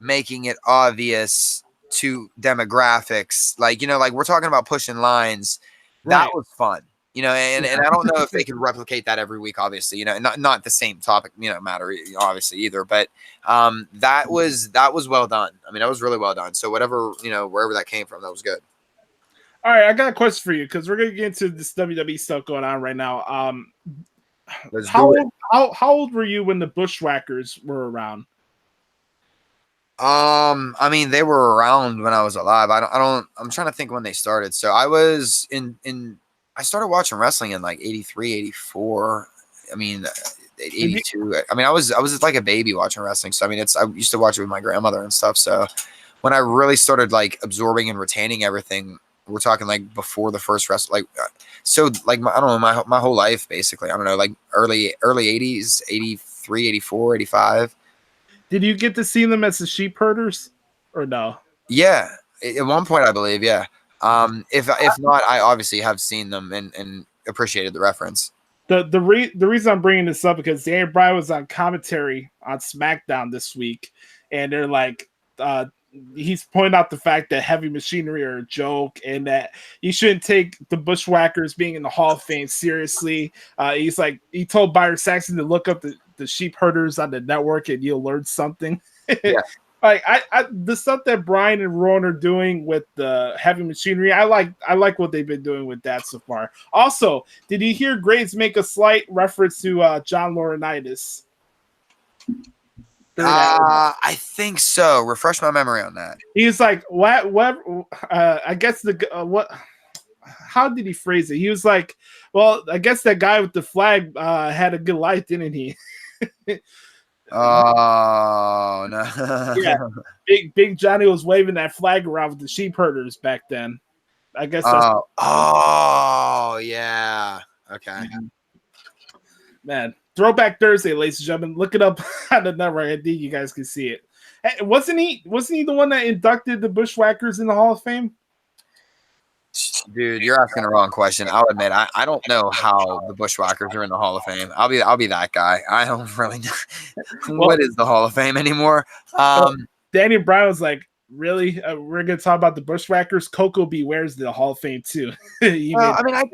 making it obvious to demographics. Like, like we're talking about pushing lines. That was fun. And I don't know if they can replicate that every week, obviously, not the same topic, matter, obviously either, but that was well done. I mean, that was really well done. So whatever, wherever that came from, that was good. All right. I got a question for you because we're going to get into this WWE stuff going on right now. How old were you when the Bushwhackers were around? I mean, they were around when I was alive. I'm trying to think when they started. So I was I started watching wrestling in like 83, 84. I mean, 82. I mean, I was like a baby watching wrestling. So, I mean, I used to watch it with my grandmother and stuff. So when I really started like absorbing and retaining everything, we're talking like before the first wrestling, I don't know, my whole life, basically. I don't know, like early 80s, 83, 84, 85. Did you get to see them as the sheep herders or no? Yeah. At one point, I believe. Yeah. If not, I obviously have seen them and appreciated the reference. The reason I'm bringing this up because Daniel Bryan was on commentary on SmackDown this week, and they're like, he's pointing out the fact that Heavy Machinery are a joke and that you shouldn't take the Bushwhackers being in the Hall of Fame seriously. He's like, he told Byron Saxton to look up the sheep herders on the network and you'll learn something. Yeah. Like the stuff that Brian and Ron are doing with the Heavy Machinery, I like what they've been doing with that so far. Also, did you hear Graves make a slight reference to John Laurinaitis? I think so. Refresh my memory on that. He's like, what? I guess how did he phrase it? He was like, well, I guess that guy with the flag had a good life, didn't he? Oh no. Yeah, Big Johnny was waving that flag around with the sheep herders back then. I guess that's oh yeah. Okay. man. Throwback Thursday, ladies and gentlemen. Look it up on the network. I think you guys can see it. Hey, wasn't he the one that inducted the Bushwhackers in the Hall of Fame? Dude, you're asking the wrong question. I'll admit, I don't know how the Bushwhackers are in the Hall of Fame. I'll be that guy. I don't really know what is the Hall of Fame anymore. Daniel Bryan was like, really? We're gonna talk about the Bushwhackers. Coco Beware's the Hall of Fame too. Well, I mean, I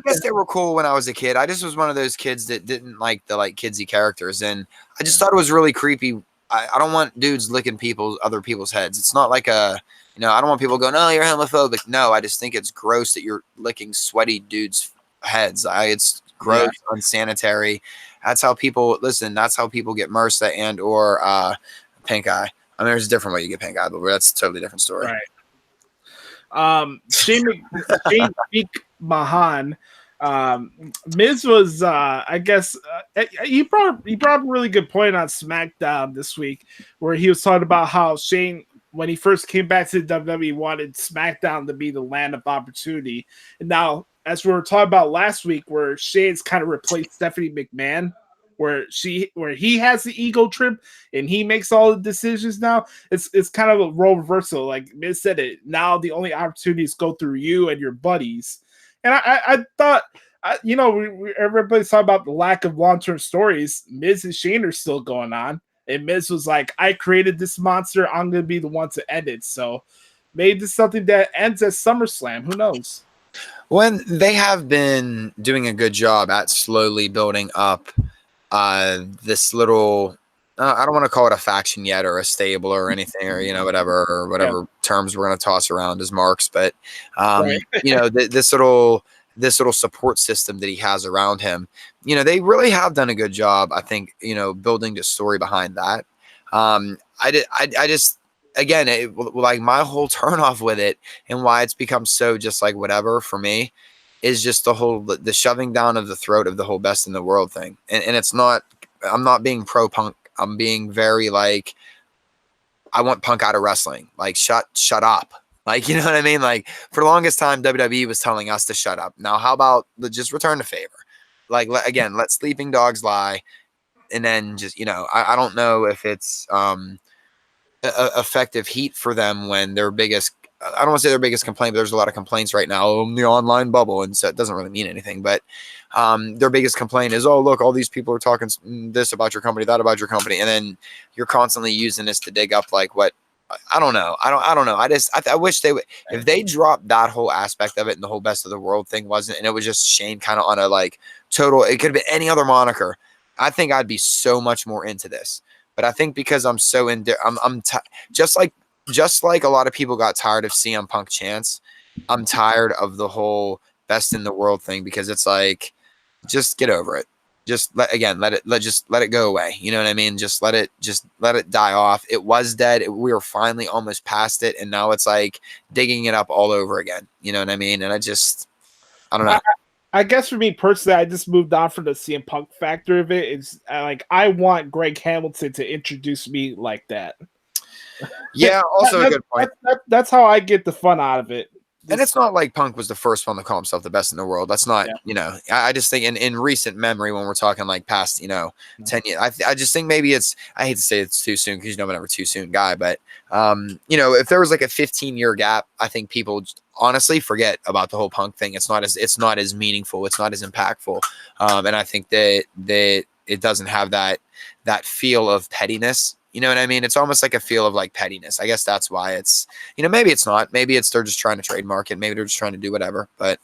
guess they were cool when I was a kid. I just was one of those kids that didn't like the kidsy characters, and I just thought it was really creepy. I don't want dudes licking other people's heads. It's not like a I don't want people going, "Oh, you're homophobic." No, I just think it's gross that you're licking sweaty dudes' heads. It's gross, unsanitary. That's how people listen. That's how people get MRSA and or pink eye. I mean, there's a different way you get pink eye, but that's a totally different story. Right. Shane McMahon. Miz was, I guess, he brought a really good point on SmackDown this week, where he was talking about how Shane, when he first came back to the WWE, wanted SmackDown to be the land of opportunity, and now, as we were talking about last week, where Shane's kind of replaced Stephanie McMahon, where he has the ego trip and he makes all the decisions now. It's kind of a role reversal. Like Miz said it. Now the only opportunities go through you and your buddies. And I thought, everybody's talking about the lack of long-term stories. Miz and Shane are still going on. And Miz was like, I created this monster. I'm going to be the one to end it. So maybe this is something that ends at SummerSlam. Who knows? When they have been doing a good job at slowly building up this little, I don't want to call it a faction yet or a stable or anything or, whatever terms we're going to toss around as marks. But, this little support system that he has around him, they really have done a good job, I think, building the story behind that. I just, again, like my whole turnoff with it and why it's become so just like whatever for me is just the shoving down of the throat of the whole best in the world thing. And it's not, I'm not being pro Punk. I'm being very like, I want Punk out of wrestling. Like, shut up. Like, you know what I mean? Like, for the longest time, WWE was telling us to shut up. Now, how about just return the favor? Like, again, let sleeping dogs lie. And then just, I don't know if it's effective heat for them when their biggest, I don't want to say their biggest complaint, but there's a lot of complaints right now in the online bubble. And so it doesn't really mean anything, but their biggest complaint is, oh, look, all these people are talking this about your company, that about your company. And then you're constantly using this to dig up like what, I don't know. I don't know. I wish they would, if they dropped that whole aspect of it and the whole best of the world thing wasn't, and it was just Shane kind of on a like total, it could have been any other moniker. I think I'd be so much more into this, but I think because I'm so just like a lot of people got tired of CM Punk chants, I'm tired of the whole best in the world thing because it's like, just get over it. Just let it go away. You know what I mean? Just let it die off. It was dead. We were finally almost past it. And now it's like digging it up all over again. You know what I mean? And I don't know. I guess for me personally, I just moved on from the CM Punk factor of it. It's like, I want Greg Hamilton to introduce me like that. Yeah. Also a good point. That's how I get the fun out of it. And it's not like Punk was the first one to call himself the best in the world. That's not, I just think in recent memory, when we're talking like past, 10 years, I just think maybe I hate to say it's too soon because I'm never too soon guy, but, if there was like a 15-year gap, I think people honestly forget about the whole Punk thing. It's not as meaningful. It's not as impactful. And I think that it doesn't have that feel of pettiness. You know what I mean? It's almost like a feel of like pettiness. I guess that's why it's, maybe it's not. Maybe it's they're just trying to trademark it. Maybe they're just trying to do whatever. But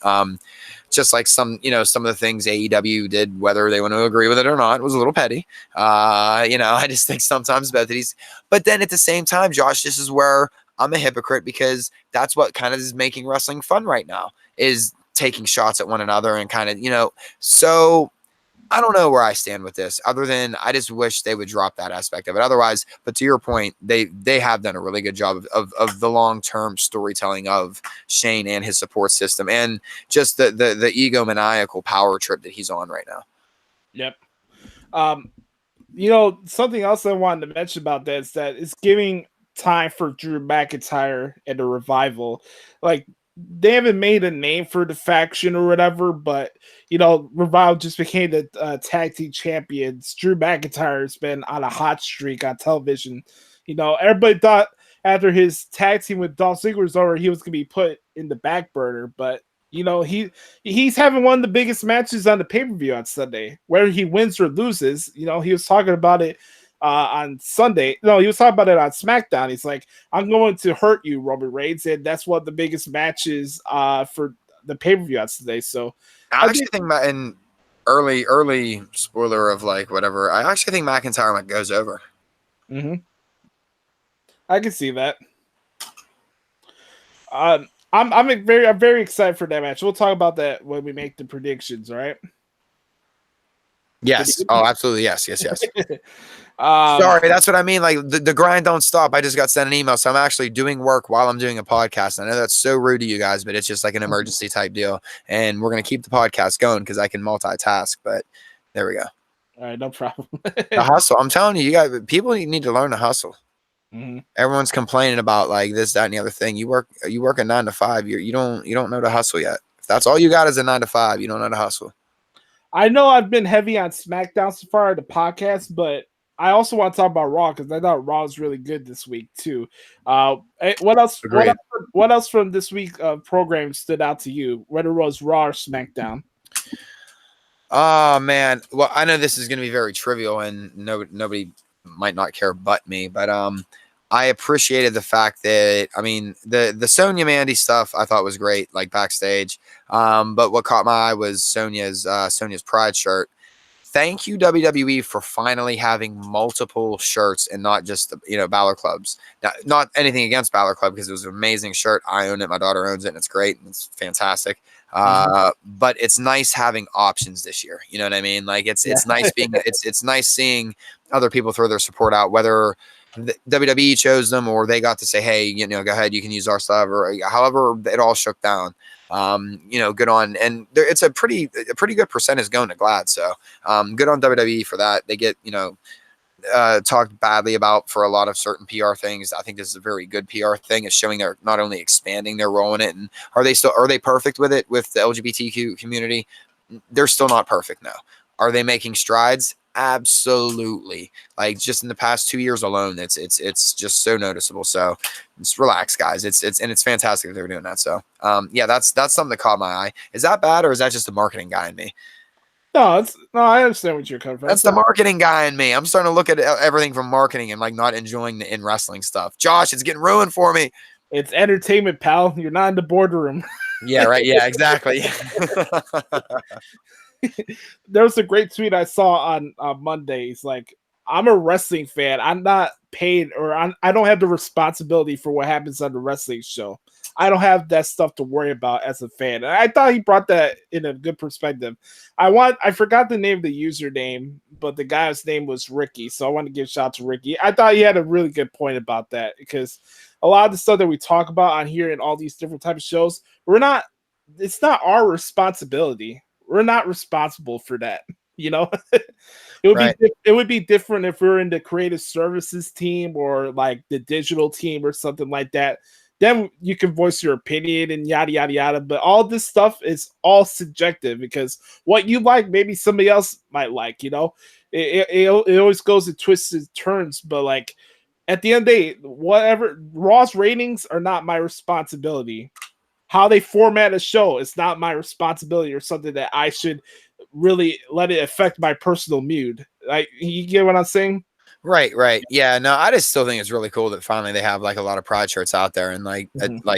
just like some of the things AEW did, whether they want to agree with it or not, was a little petty. I just think sometimes both of these. But then at the same time, Josh, this is where I'm a hypocrite because that's what kind of is making wrestling fun right now is taking shots at one another and kind of, so I don't know where I stand with this, other than I just wish they would drop that aspect of it. Otherwise, but to your point, they have done a really good job of the long-term storytelling of Shane and his support system, and just the egomaniacal power trip that he's on right now. Yep. Something else I wanted to mention about that is that it's giving time for Drew McIntyre and the Revival. Like, they haven't made a name for the faction or whatever, but Revival just became the tag team champions. Drew McIntyre has been on a hot streak on television. Everybody thought after his tag team with Dolph Ziggler was over, he was gonna be put in the back burner, but he's having one of the biggest matches on the pay-per-view on Sunday, whether he wins or loses. He was talking about it on Sunday. No, he was talking about it on SmackDown. He's like, I'm going to hurt you, Roman Reigns, and that's one of the biggest matches for the pay-per-view on Sunday. So I actually think in early spoiler of like whatever, I actually think McIntyre goes over. Mm-hmm. I can see that. I'm very excited for that match. We'll talk about that when we make the predictions, all right? Yes. Oh, absolutely. Yes. Sorry, that's what I mean. Like the grind don't stop. I just got sent an email, so I'm actually doing work while I'm doing a podcast. I know that's so rude to you guys, but it's just like an emergency type deal, and we're gonna keep the podcast going because I can multitask. But there we go. All right, no problem. The hustle. I'm telling you, people need to learn to hustle. Mm-hmm. Everyone's complaining about like this, that, and the other thing. You work a 9 to 5. You don't know to hustle yet. If that's all you got is a 9 to 5, you don't know to hustle. I know I've been heavy on SmackDown so far, the podcast, but I also want to talk about Raw because I thought Raw was really good this week too. What else? What else from this week program stood out to you? Whether it was Raw or SmackDown? Oh man, well I know this is going to be very trivial and nobody might not care but me, but I appreciated the fact that the Sonya Mandy stuff I thought was great, like backstage. But what caught my eye was Sonya's Pride shirt. Thank you WWE for finally having multiple shirts and not just Balor Clubs. Now, not anything against Balor Club because it was an amazing shirt. I own it, my daughter owns it, and it's great and it's fantastic. But it's nice having options this year. You know what I mean? Like it's nice it's nice seeing other people throw their support out, whether the WWE chose them or they got to say, hey, go ahead, you can use our stuff, or however it all shook down. Good on, and it's a pretty good percentage going to Glad. So good on WWE for that. They get talked badly about for a lot of certain PR things. I think this is a very good PR thing. It's showing they're not only expanding their role in it, and are they perfect with it with the LGBTQ community? They're still not perfect now. Are they making strides? Absolutely. Like just in the past 2 years alone, it's just so noticeable. So just relax, guys. It's fantastic that they're doing that. So that's something that caught my eye. Is that bad or is that just the marketing guy in me? No, I understand what you're coming from. That's the marketing guy in me. I'm starting to look at everything from marketing and like not enjoying the in wrestling stuff. Josh, it's getting ruined for me. It's entertainment, pal. You're not in the boardroom. Yeah, right. Yeah, exactly. There was a great tweet I saw on Monday. It's like, I'm a wrestling fan. I'm not paid I don't have the responsibility for what happens on the wrestling show. I don't have that stuff to worry about as a fan. And I thought he brought that in a good perspective. I forgot the name of the username, but the guy's name was Ricky. So I want to give a shout out to Ricky. I thought he had a really good point about that because a lot of the stuff that we talk about on here and all these different types of shows, it's not our responsibility. We're not responsible for that. It would be different if we were in the creative services team or like the digital team or something like that. Then you can voice your opinion and yada yada yada. But all this stuff is all subjective because what you like, maybe somebody else might like. It always goes in twists and turns. But like at the end of the day, whatever Raw's ratings are not my responsibility. How they format a show is not my responsibility or something that I should really let it affect my personal mood. Like, you get what I'm saying? Right. Yeah, no, I just still think it's really cool that finally they have like a lot of Pride shirts out there, and like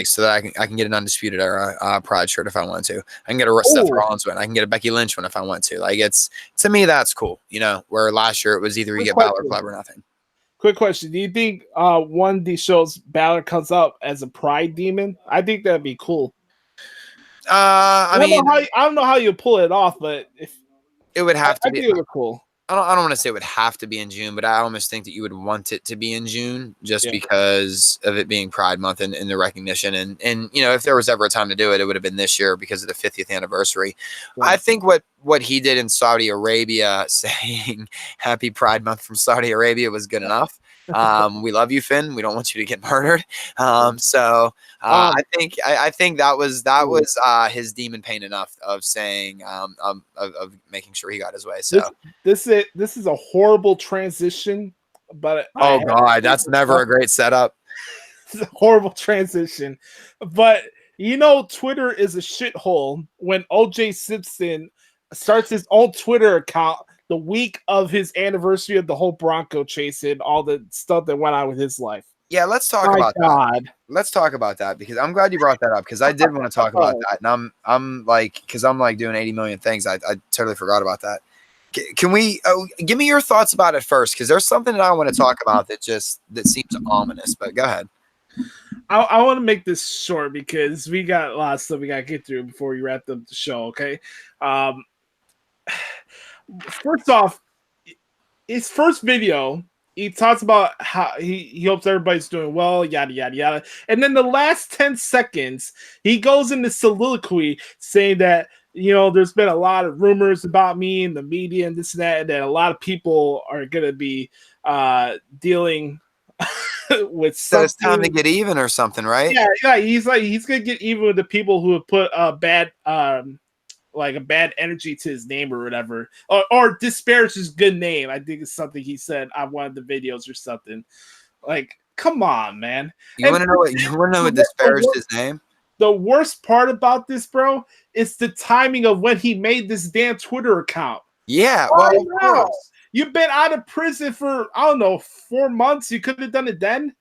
so that I can get an Undisputed Era Pride shirt if I want to. I can get a Seth Rollins one. I can get a Becky Lynch one if I want to. Like to me that's cool. Where last year it was either you get Balor Club or nothing. Quick question: do you think one of these shows Balor comes up as a Pride demon? I think that'd be cool. I don't know how you pull it off, but if It would have to I be. think it look cool. I don't want to say it would have to be in June, but I almost think that you would want it to be in June just Yeah. because of it being Pride Month and the recognition. And you know, if there was ever a time to do it, it would have been this year because of the 50th anniversary. Right. I think what he did in Saudi Arabia, saying Happy Pride Month from Saudi Arabia, was good enough. We love you, Finn. We don't want you to get murdered. I think that was his demon pain enough of saying of making sure he got his way. So this is a horrible transition, but oh god, that's never a great setup. It's a horrible transition, but you know, Twitter is a shithole when OJ Simpson starts his own Twitter account the week of his anniversary of the whole Bronco chase and all the stuff that went on with his life. Yeah, let's talk about that. Let's talk about that because I'm glad you brought that up because I did want to talk about that, and I'm like doing 80 million things. I totally forgot about that. Can we give me your thoughts about it first? Because there's something that I want to talk about that seems ominous. But go ahead. I want to make this short because we got a lot of stuff we got to get through before we wrap up the show. Okay. First off, his first video, he talks about how he hopes everybody's doing well, yada yada yada, and then the last 10 seconds he goes into soliloquy saying that, you know, there's been a lot of rumors about me in the media and this and that, and that a lot of people are gonna be dealing with so it's time to get even or something, right? Yeah, he's gonna get even with the people who have put bad like a bad energy to his name or whatever, or disparage his good name. I think it's something he said on one of the videos or something. Like, come on, man. You want to know what disparaged his name? The worst part about this, bro, is the timing of when he made this damn Twitter account. Yeah, well, of course. You've been out of prison for, I don't know, 4 months. You could have done it then.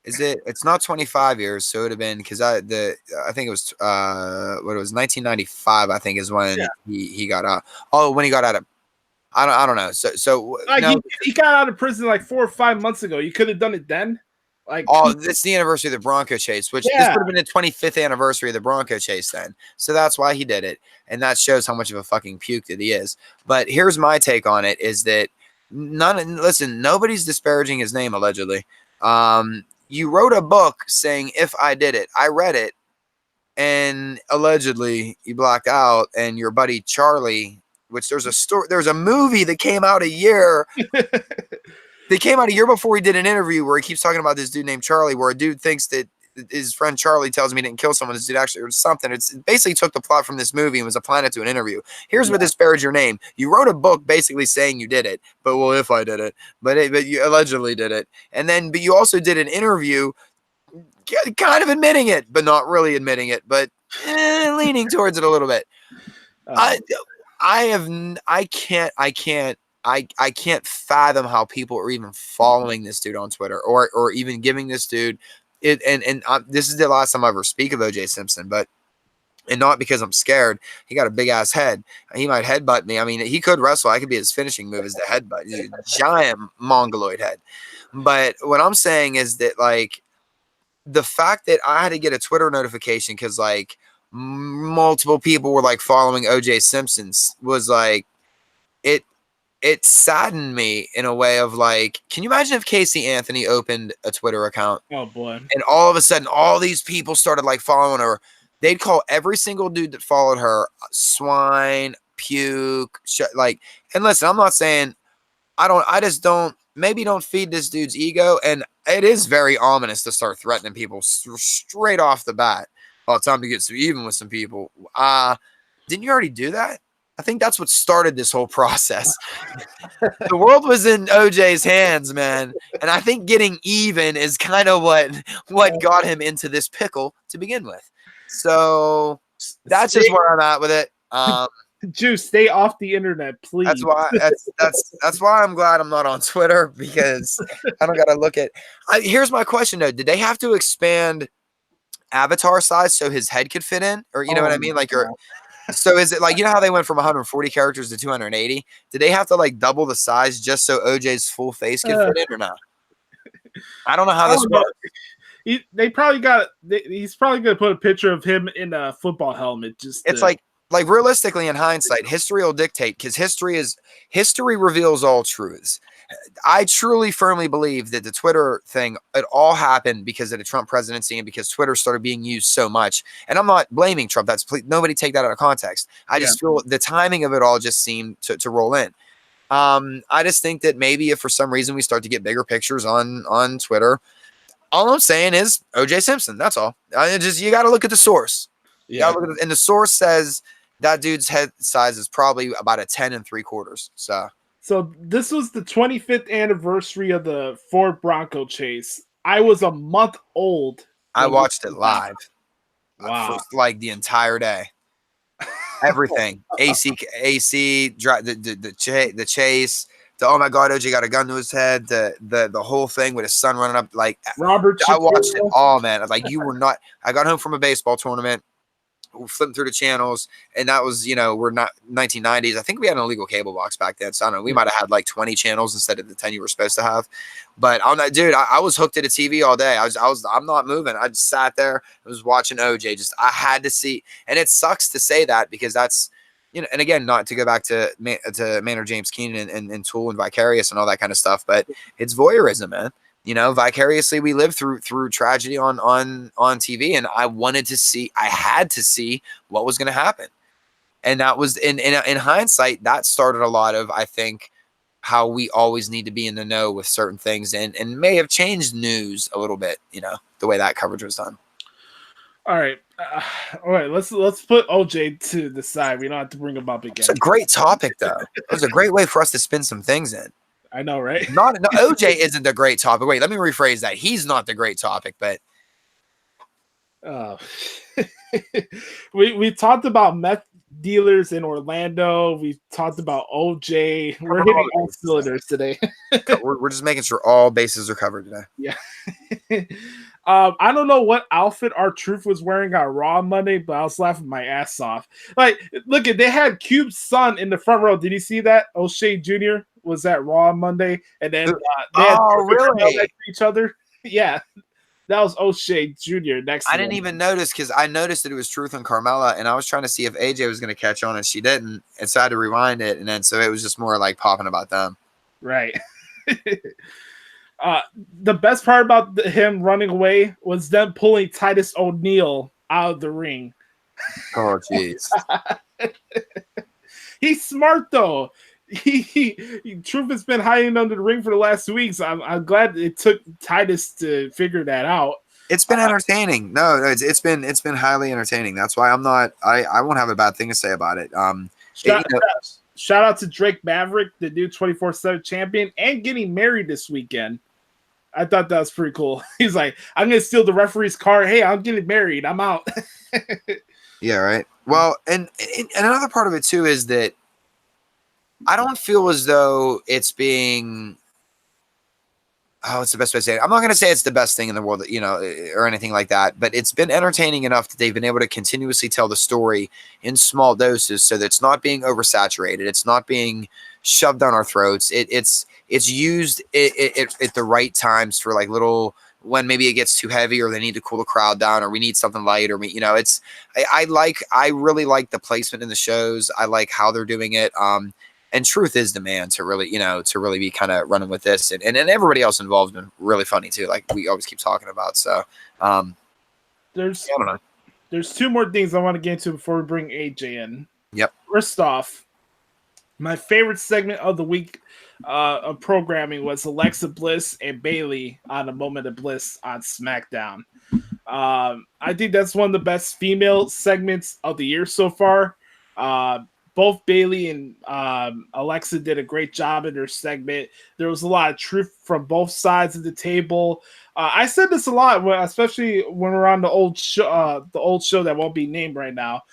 It's not 25 years, so it would have been because I think it was 1995. I think is when he got out. Oh, when he got out of, I don't know. So like no, he got out of prison like 4 or 5 months ago. You could have done it then. Like, oh, it's the anniversary of the Bronco chase, which this would have been the 25th anniversary of the Bronco chase then. So that's why he did it, and that shows how much of a fucking puke that he is. But here's my take on it: is that nobody's disparaging his name allegedly. You wrote a book saying if I did it. I read it, and allegedly you blacked out, and your buddy Charlie, which there's a movie that came out a year. They came out a year before he did an interview where he keeps talking about this dude named Charlie, where a dude thinks that his friend Charlie tells him he didn't kill someone. This dude actually or something. It basically took the plot from this movie and was applying it to an interview. Here's what disparaged your name. You wrote a book basically saying you did it, but well, if I did it, but you allegedly did it, but you also did an interview, kind of admitting it, but not really admitting it, but leaning towards it a little bit. I can't fathom how people are even following this dude on Twitter or even giving this dude it. And this is the last time I ever speak of OJ Simpson, and not because I'm scared. He got a big ass head. He might headbutt me. I mean, he could wrestle. I could be his finishing move is the headbutt. He's a giant mongoloid head. But what I'm saying is that, like, the fact that I had to get a Twitter notification because like multiple people were like following OJ Simpson's was like it saddened me in a way of like, can you imagine if Casey Anthony opened a Twitter account? Oh boy. And all of a sudden all these people started like following her. They'd call every single dude that followed her swine, puke, and listen, I'm not saying maybe don't feed this dude's ego. And it is very ominous to start threatening people straight off the bat. Oh, it's time to get even with some people. Didn't you already do that? I think that's what started this whole process. The world was in OJ's hands, man. And I think getting even is kind of what got him into this pickle to begin with. So that's just where I'm at with it. Juice, stay off the internet, please. That's why I'm glad I'm not on Twitter, because I don't gotta look at. Here's my question though: did they have to expand avatar size so his head could fit in, or you know what I mean? Like, so is it like, you know how they went from 140 characters to 280? Did they have to like double the size just so OJ's full face could fit in, or not? I don't know how this works. They probably got. He's probably gonna put a picture of him in a football helmet. It's like like realistically, in hindsight, history will dictate because history reveals all truths. I truly firmly believe that the Twitter thing, it all happened because of the Trump presidency and because Twitter started being used so much. And I'm not blaming Trump. Nobody take that out of context. I just feel the timing of it all just seemed to roll in. I just think that maybe if for some reason we start to get bigger pictures on Twitter, all I'm saying is OJ Simpson. That's all. You got to look at the source. Yeah. And the source says that dude's head size is probably about a 10 3/4. So this was the 25th anniversary of the Ford Bronco chase. I was a month old. I watched it live. Wow. For like the entire day. Everything. AC, the chase. Oh my God, OJ got a gun to his head. The whole thing with his son running up. Like Robert, I watched it all, man. Like you were not. I got home from a baseball tournament. Flipping through the channels, and that was, we're not 1990s. I think we had an illegal cable box back then, so I don't know. We might have had like 20 channels instead of the 10 you were supposed to have. But on that, dude, I was hooked at a TV all day. I'm not moving. I just sat there. I was watching OJ. I had to see, and it sucks to say that because that's, and again, not to go back to Maynard James Keenan and Tool and Vicarious and all that kind of stuff, but it's voyeurism, man. Vicariously we live through tragedy on TV, and I had to see what was going to happen. And that was in hindsight, that started a lot of, I think, how we always need to be in the know with certain things, and may have changed news a little bit, the way that coverage was done. All right. Let's put OJ to the side. We don't have to bring him up again. It's a great topic, though. It was a great way for us to spin some things in. I know, right? No, OJ isn't the great topic. Wait, let me rephrase that. He's not the great topic, but we talked about meth dealers in Orlando. We talked about OJ. We're hitting all cylinders today. we're just making sure all bases are covered today. Yeah. I don't know what outfit R-Truth was wearing on Raw Monday, but I was laughing my ass off. Like, look, they had Cube's son in the front row. Did you see that? O'Shea Jr. was at Raw Monday, and then they had really next to each other. Yeah, that was O'Shea Jr. next. I didn't even notice because I noticed that it was Truth and Carmella, and I was trying to see if AJ was going to catch on, and she didn't, and so I had to rewind it, and then so it was just more like popping about them. Right. The best part about him running away was them pulling Titus O'Neil out of the ring. Oh, jeez. He's smart, though. Truth has been hiding under the ring for the last 2 weeks. I'm glad it took Titus to figure that out. It's been entertaining. No, it's been highly entertaining. That's why I won't have a bad thing to say about it. Shout out to Drake Maverick, the new 24/7 champion, and getting married this weekend. I thought that was pretty cool. He's like, I'm going to steal the referee's car. Hey, I'm getting married. I'm out. Yeah, right. Well, and another part of it, too, is that I don't feel as though it's being what's the best way to say it? I'm not going to say it's the best thing in the world, or anything like that, but it's been entertaining enough that they've been able to continuously tell the story in small doses so that it's not being oversaturated. It's not being shoved down our throats. It's used at the right times for like little, when maybe it gets too heavy or they need to cool the crowd down or we need something light or I really like the placement in the shows. I like how they're doing it. And Truth is the man to really, to really be kind of running with this. And everybody else involved has been really funny too. Like we always keep talking about. So there's I don't know. There's two more things I want to get into before we bring AJ in. Yep. First off, my favorite segment of the week of programming was Alexa Bliss and Bayley on A Moment of Bliss on SmackDown. I think that's one of the best female segments of the year so far. Both Bayley and Alexa did a great job in their segment. There was a lot of truth from both sides of the table. I said this a lot, especially when we're on the old show that won't be named right now.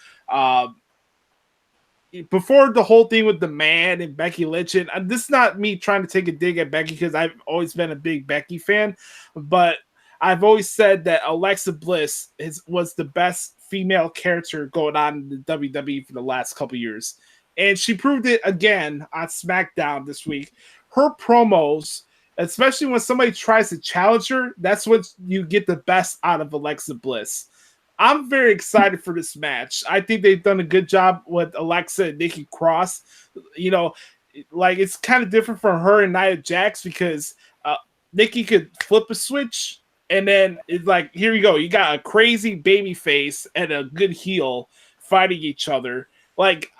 Before the whole thing with the man and Becky Lynch, and this is not me trying to take a dig at Becky because I've always been a big Becky fan, but I've always said that Alexa Bliss was the best female character going on in the WWE for the last couple years. And she proved it again on SmackDown this week. Her promos, especially when somebody tries to challenge her, that's when you get the best out of Alexa Bliss. I'm very excited for this match. I think they've done a good job with Alexa and Nikki Cross. You know, like it's kind of different from her and Nia Jax because Nikki could flip a switch and then it's like, here you go. You got a crazy baby face and a good heel fighting each other. Like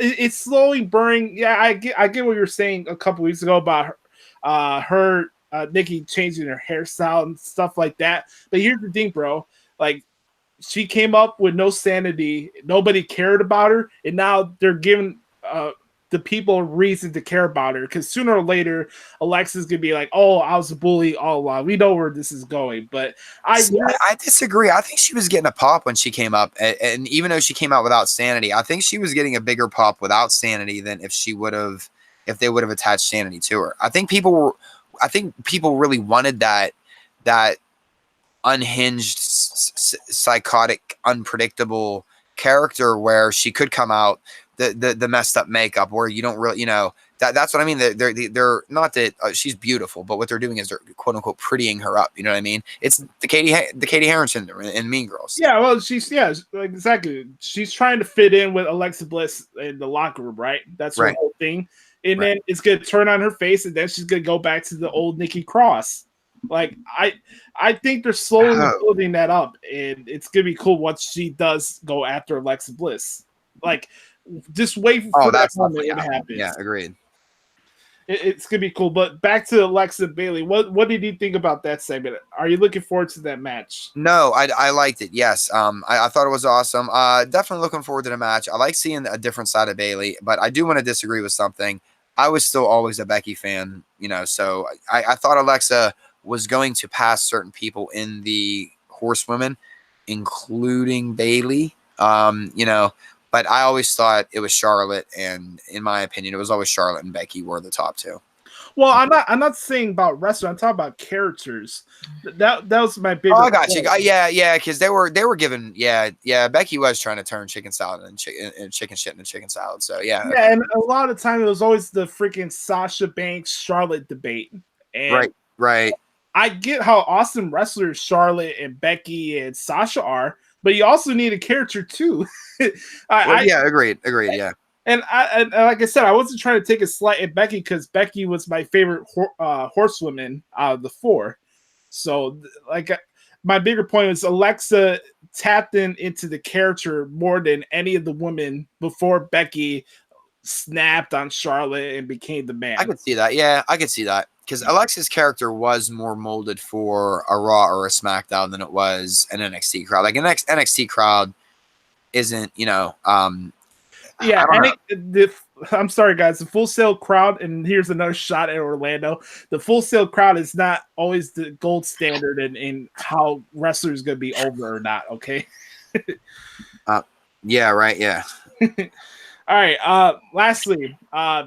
it's slowly burning. Yeah, I get what you were saying a couple weeks ago about Nikki changing her hairstyle and stuff like that. But here's the thing, bro. Like she came up with no sanity. Nobody cared about her, and now they're giving the people a reason to care about her. Because sooner or later, Alexa's gonna be like, "Oh, I was a bully all along." We know where this is going, but I disagree. I think she was getting a pop when she came up, and even though she came out without sanity, I think she was getting a bigger pop without sanity than if they would have attached sanity to her. I think people really wanted that unhinged, psychotic, unpredictable character where she could come out the messed up makeup where you don't really, that's what I mean. They're not that she's beautiful, but what they're doing is they're quote unquote prettying her up. You know what I mean? It's the Katie Harrington in Mean Girls. Yeah, well, exactly. She's trying to fit in with Alexa Bliss in the locker room, right? That's her whole thing. And then it's gonna turn on her face, and then she's gonna go back to the old Nikki Cross. Like I think they're slowly building that up, and it's gonna be cool once she does go after Alexa Bliss. Like, just wait for that moment when it happens. Yeah, agreed. It's gonna be cool. But back to Alexa Bailey. What did you think about that segment? Are you looking forward to that match? No, I liked it. Yes, I thought it was awesome. Definitely looking forward to the match. I like seeing a different side of Bailey, but I do want to disagree with something. I was still always a Becky fan, so I thought Alexa was going to pass certain people in the horsewomen, including Bailey. But I always thought it was Charlotte, and in my opinion, it was always Charlotte and Becky were the top two. Well, I'm not saying about wrestling. I'm talking about characters. That was my big. Oh, I got you. Yeah, because they were given. Yeah. Becky was trying to turn chicken salad and chicken shit into chicken salad. So yeah. Yeah, and a lot of the time it was always the freaking Sasha Banks Charlotte debate. And right. I get how awesome wrestlers Charlotte and Becky and Sasha are, but you also need a character too. Agreed. Yeah. And like I said, I wasn't trying to take a slight at Becky because Becky was my favorite horsewoman out of the four. So, my bigger point was Alexa tapped into the character more than any of the women before Becky snapped on Charlotte and became the man. I could see that. Yeah, I could see that. Because Alexa's character was more molded for a Raw or a SmackDown than it was an NXT crowd. Like an NXT crowd isn't, Yeah, I'm sorry, guys. The Full Sail crowd, and here's another shot at Orlando. The Full Sail crowd is not always the gold standard in how wrestlers going to be over or not. Okay. Yeah. Right. Yeah. All right. Lastly,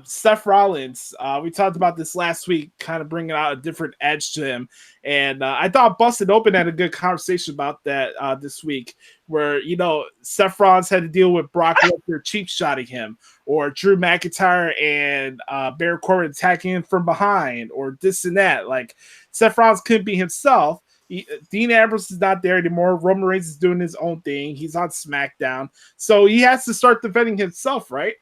Seth Rollins. We talked about this last week, kind of bringing out a different edge to him, and I thought Busted Open had a good conversation about that this week, where Seth Rollins had to deal with Brock Lesnar cheap shotting him, or Drew McIntyre and Baron Corbin attacking him from behind, or this and that. Like Seth Rollins couldn't be himself. Dean Ambrose is not there anymore. Roman Reigns is doing his own thing. He's on SmackDown, so he has to start defending himself, right?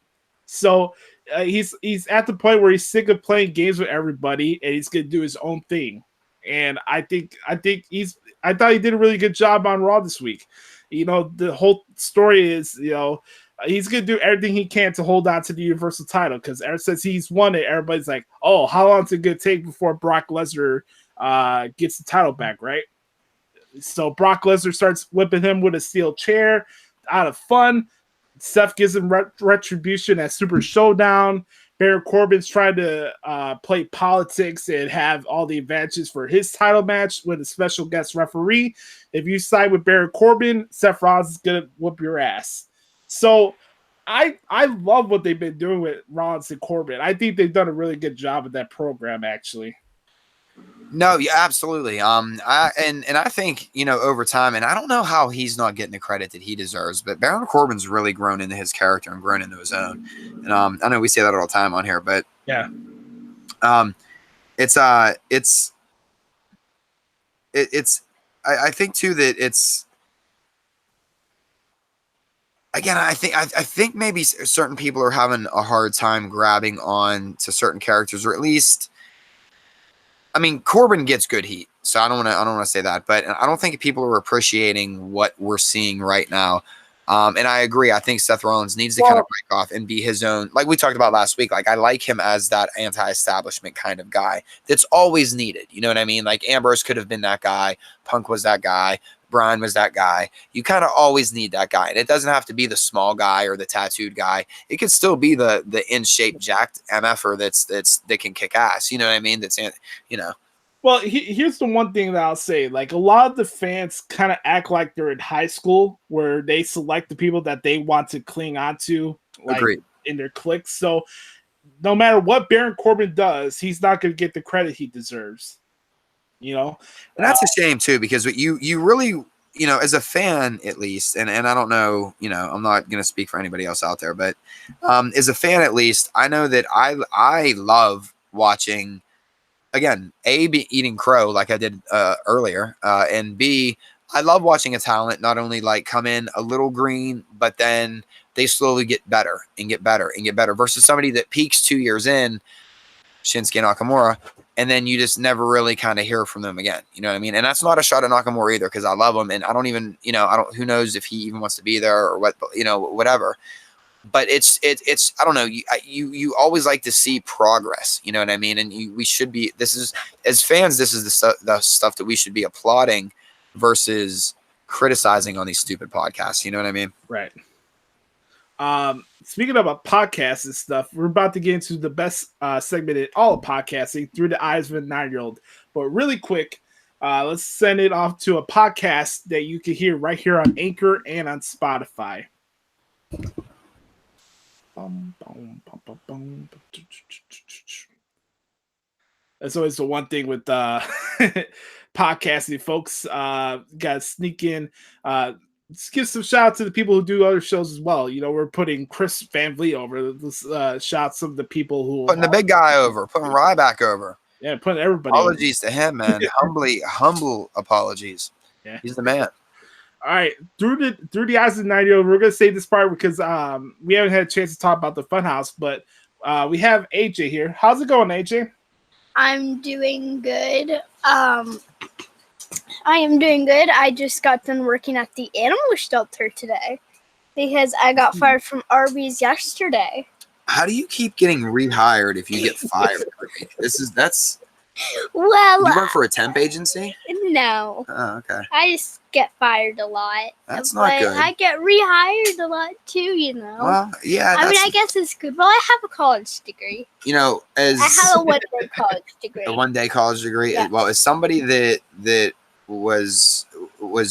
So he's at the point where he's sick of playing games with everybody, and he's gonna do his own thing. And I thought he did a really good job on Raw this week. The whole story is, he's gonna do everything he can to hold on to the Universal title, because ever since he's won it, everybody's like, "Oh, how long is it gonna take before Brock Lesnar gets the title back?" Right? So Brock Lesnar starts whipping him with a steel chair out of fun. Seth gives him retribution at Super Showdown. Baron Corbin's trying to play politics and have all the advantages for his title match with a special guest referee. If you side with Baron Corbin, Seth Rollins is gonna whoop your ass. So I love what they've been doing with Rollins and Corbin. I think they've done a really good job with that program, actually. No, yeah, absolutely. I think, over time, and I don't know how he's not getting the credit that he deserves, but Baron Corbin's really grown into his character and grown into his own. And I know we say that all the time on here, but yeah, I think too that again, I think maybe certain people are having a hard time grabbing on to certain characters, or at least, I mean, Corbin gets good heat, so I don't want to say that, but I don't think people are appreciating what we're seeing right now. And I agree. I think Seth Rollins needs to kind of break off and be his own, like we talked about last week. Like, I like him as that anti-establishment kind of guy that's always needed. You know what I mean? Like, Ambrose could have been that guy. Punk was that guy. Brian was that guy. You kind of always need that guy. And it doesn't have to be the small guy or the tattooed guy. It could still be the in-shape, jacked MFer that can kick ass. You know what I mean? Well, here's the one thing that I'll say. Like, a lot of the fans kind of act like they're in high school where they select the people that they want to cling onto, like, Agreed. in their cliques. So no matter what Baron Corbin does, he's not going to get the credit he deserves. You know? And that's a shame, too, because you really, as a fan, at least, and I don't know, I'm not going to speak for anybody else out there, but as a fan, at least, I know that I love watching, again, A, be eating crow like I did earlier, and B, I love watching a talent not only like come in a little green, but then they slowly get better and get better and get better versus somebody that peaks 2 years in, Shinsuke Nakamura, and then you just never really kind of hear from them again. You know what I mean? And that's not a shot at Nakamura either, because I love him, and I don't even, who knows if he even wants to be there or what, whatever. But it's I don't know, you always like to see progress, you know what I mean? And we should be, this is, as fans, this is the stuff that we should be applauding versus criticizing on these stupid podcasts, you know what I mean? Right. Speaking about podcasts and stuff, we're about to get into the best segment in all of podcasting, Through the Eyes of a 9-year-old. But really quick, let's send it off to a podcast that you can hear right here on Anchor and on Spotify. That's always the one thing with podcasting, folks. Got to sneak in. Let's give some shout out to the people who do other shows as well. We're putting Chris Van Vliet over. Let's shout some of the people who putting the big guy over, putting Ryback over. Yeah, putting everybody. Apologies to him, man. Humble apologies. Yeah, he's the man. All right, through the eyes of the 9-year-old, we're gonna save this part because we haven't had a chance to talk about the Funhouse, but we have AJ here. How's it going, AJ? I'm doing good. I am doing good. I just got done working at the animal shelter today because I got fired from Arby's yesterday. How do you keep getting rehired if you get fired? That's. Well, you work for a temp agency? No. Oh, okay. I just get fired a lot. That's not good. I get rehired a lot too, Well, yeah. I mean, I guess it's good. Well, I have a college degree. I have a one-day college degree. A one-day college degree. Yeah. Well, as somebody that was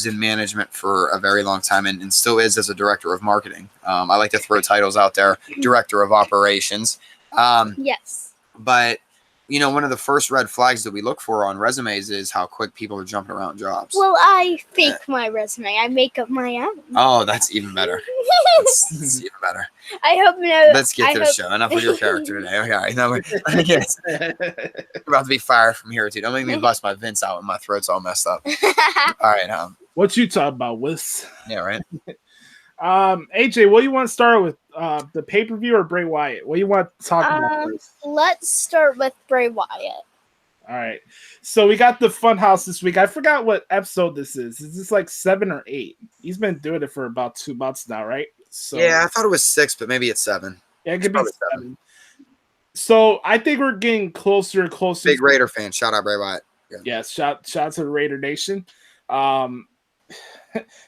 in management for a very long time and still is as a director of marketing. I like to throw titles out there. Director of operations. Yes. But one of the first red flags that we look for on resumes is how quick people are jumping around jobs. Well, I fake my resume. I make up my own. Oh, that's even better. That's even better. I hope Let's get to the show. Enough with your character today. Okay. No, yes. You're about to be fired from here, too. Don't make me bust my Vince out when my throat's all messed up. All right. What you talking about, Wiz? Yeah, right. AJ, what do you want to start with? The pay-per-view or Bray Wyatt? What do you want to talk about first? Let's start with Bray Wyatt. All right. So we got the Funhouse this week. I forgot what episode this is. Is this like 7 or 8? He's been doing it for about 2 months now, right? So yeah, I thought it was 6, but maybe it's 7. Yeah, it could be 7. So I think we're getting closer and closer. Big Raider fan. Shout out Bray Wyatt. Yeah, shout to the Raider Nation.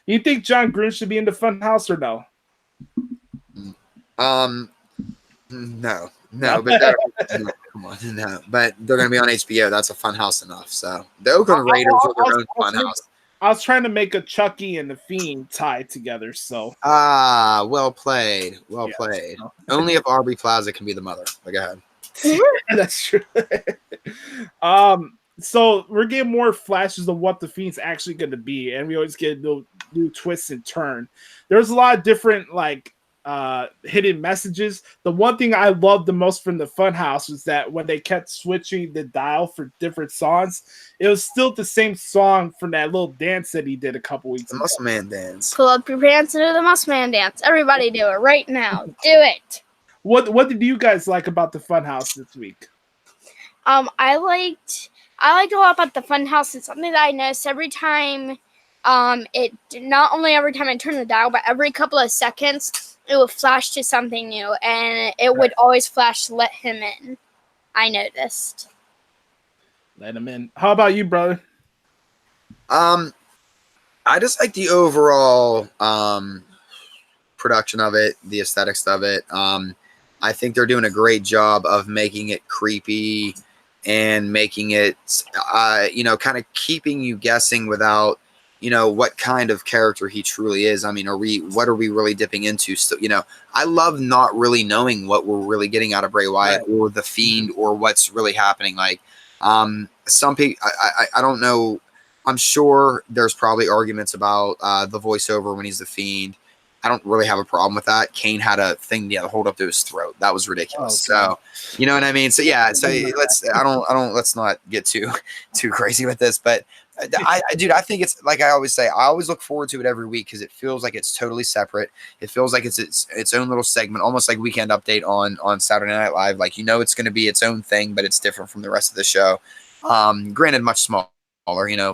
You think John Green should be in the Funhouse or no? No, but come on, no. But they're going to be on HBO. That's a Funhouse enough. So the Oakland Raiders are their own Funhouse. I was trying to make a Chucky and the Fiend tie together. So well played, played. So. Only if Aubrey Plaza can be the mother. But go ahead. That's true. So we're getting more flashes of what the Fiend's actually going to be, and we always get new twists and turn. There's a lot of different hidden messages. The one thing I loved the most from the Funhouse was that when they kept switching the dial for different songs, it was still the same song from that little dance that he did a couple weeks The ago. Muscle Man dance. Pull up your pants and do the Muscle Man dance. Everybody do it right now. Do it. What did you guys like about the Funhouse this week? I liked a lot about the Funhouse. It's something that I noticed every time. It not only every time I turn the dial, but every couple of seconds, it would flash to something new, and it would always flash "Let him in." I noticed. Let him in. How about you, brother? I just like the overall production of it, the aesthetics of it. I think they're doing a great job of making it creepy and making it, kind of keeping you guessing without, what kind of character he truly is. I mean, what are we really dipping into? So, I love not really knowing what we're really getting out of Bray Wyatt or the Fiend or what's really happening. Like, some people, I don't know. I'm sure there's probably arguments about the voiceover when he's the Fiend. I don't really have a problem with that. Kane had a thing to hold up to his throat. That was ridiculous. Oh, so, you know what I mean? So yeah, so let's not get too crazy with this, but I think it's like I always say, I always look forward to it every week because it feels like it's totally separate. It feels like it's its own little segment, almost like Weekend Update on Saturday Night Live. Like, it's going to be its own thing, but it's different from the rest of the show. Granted, much smaller,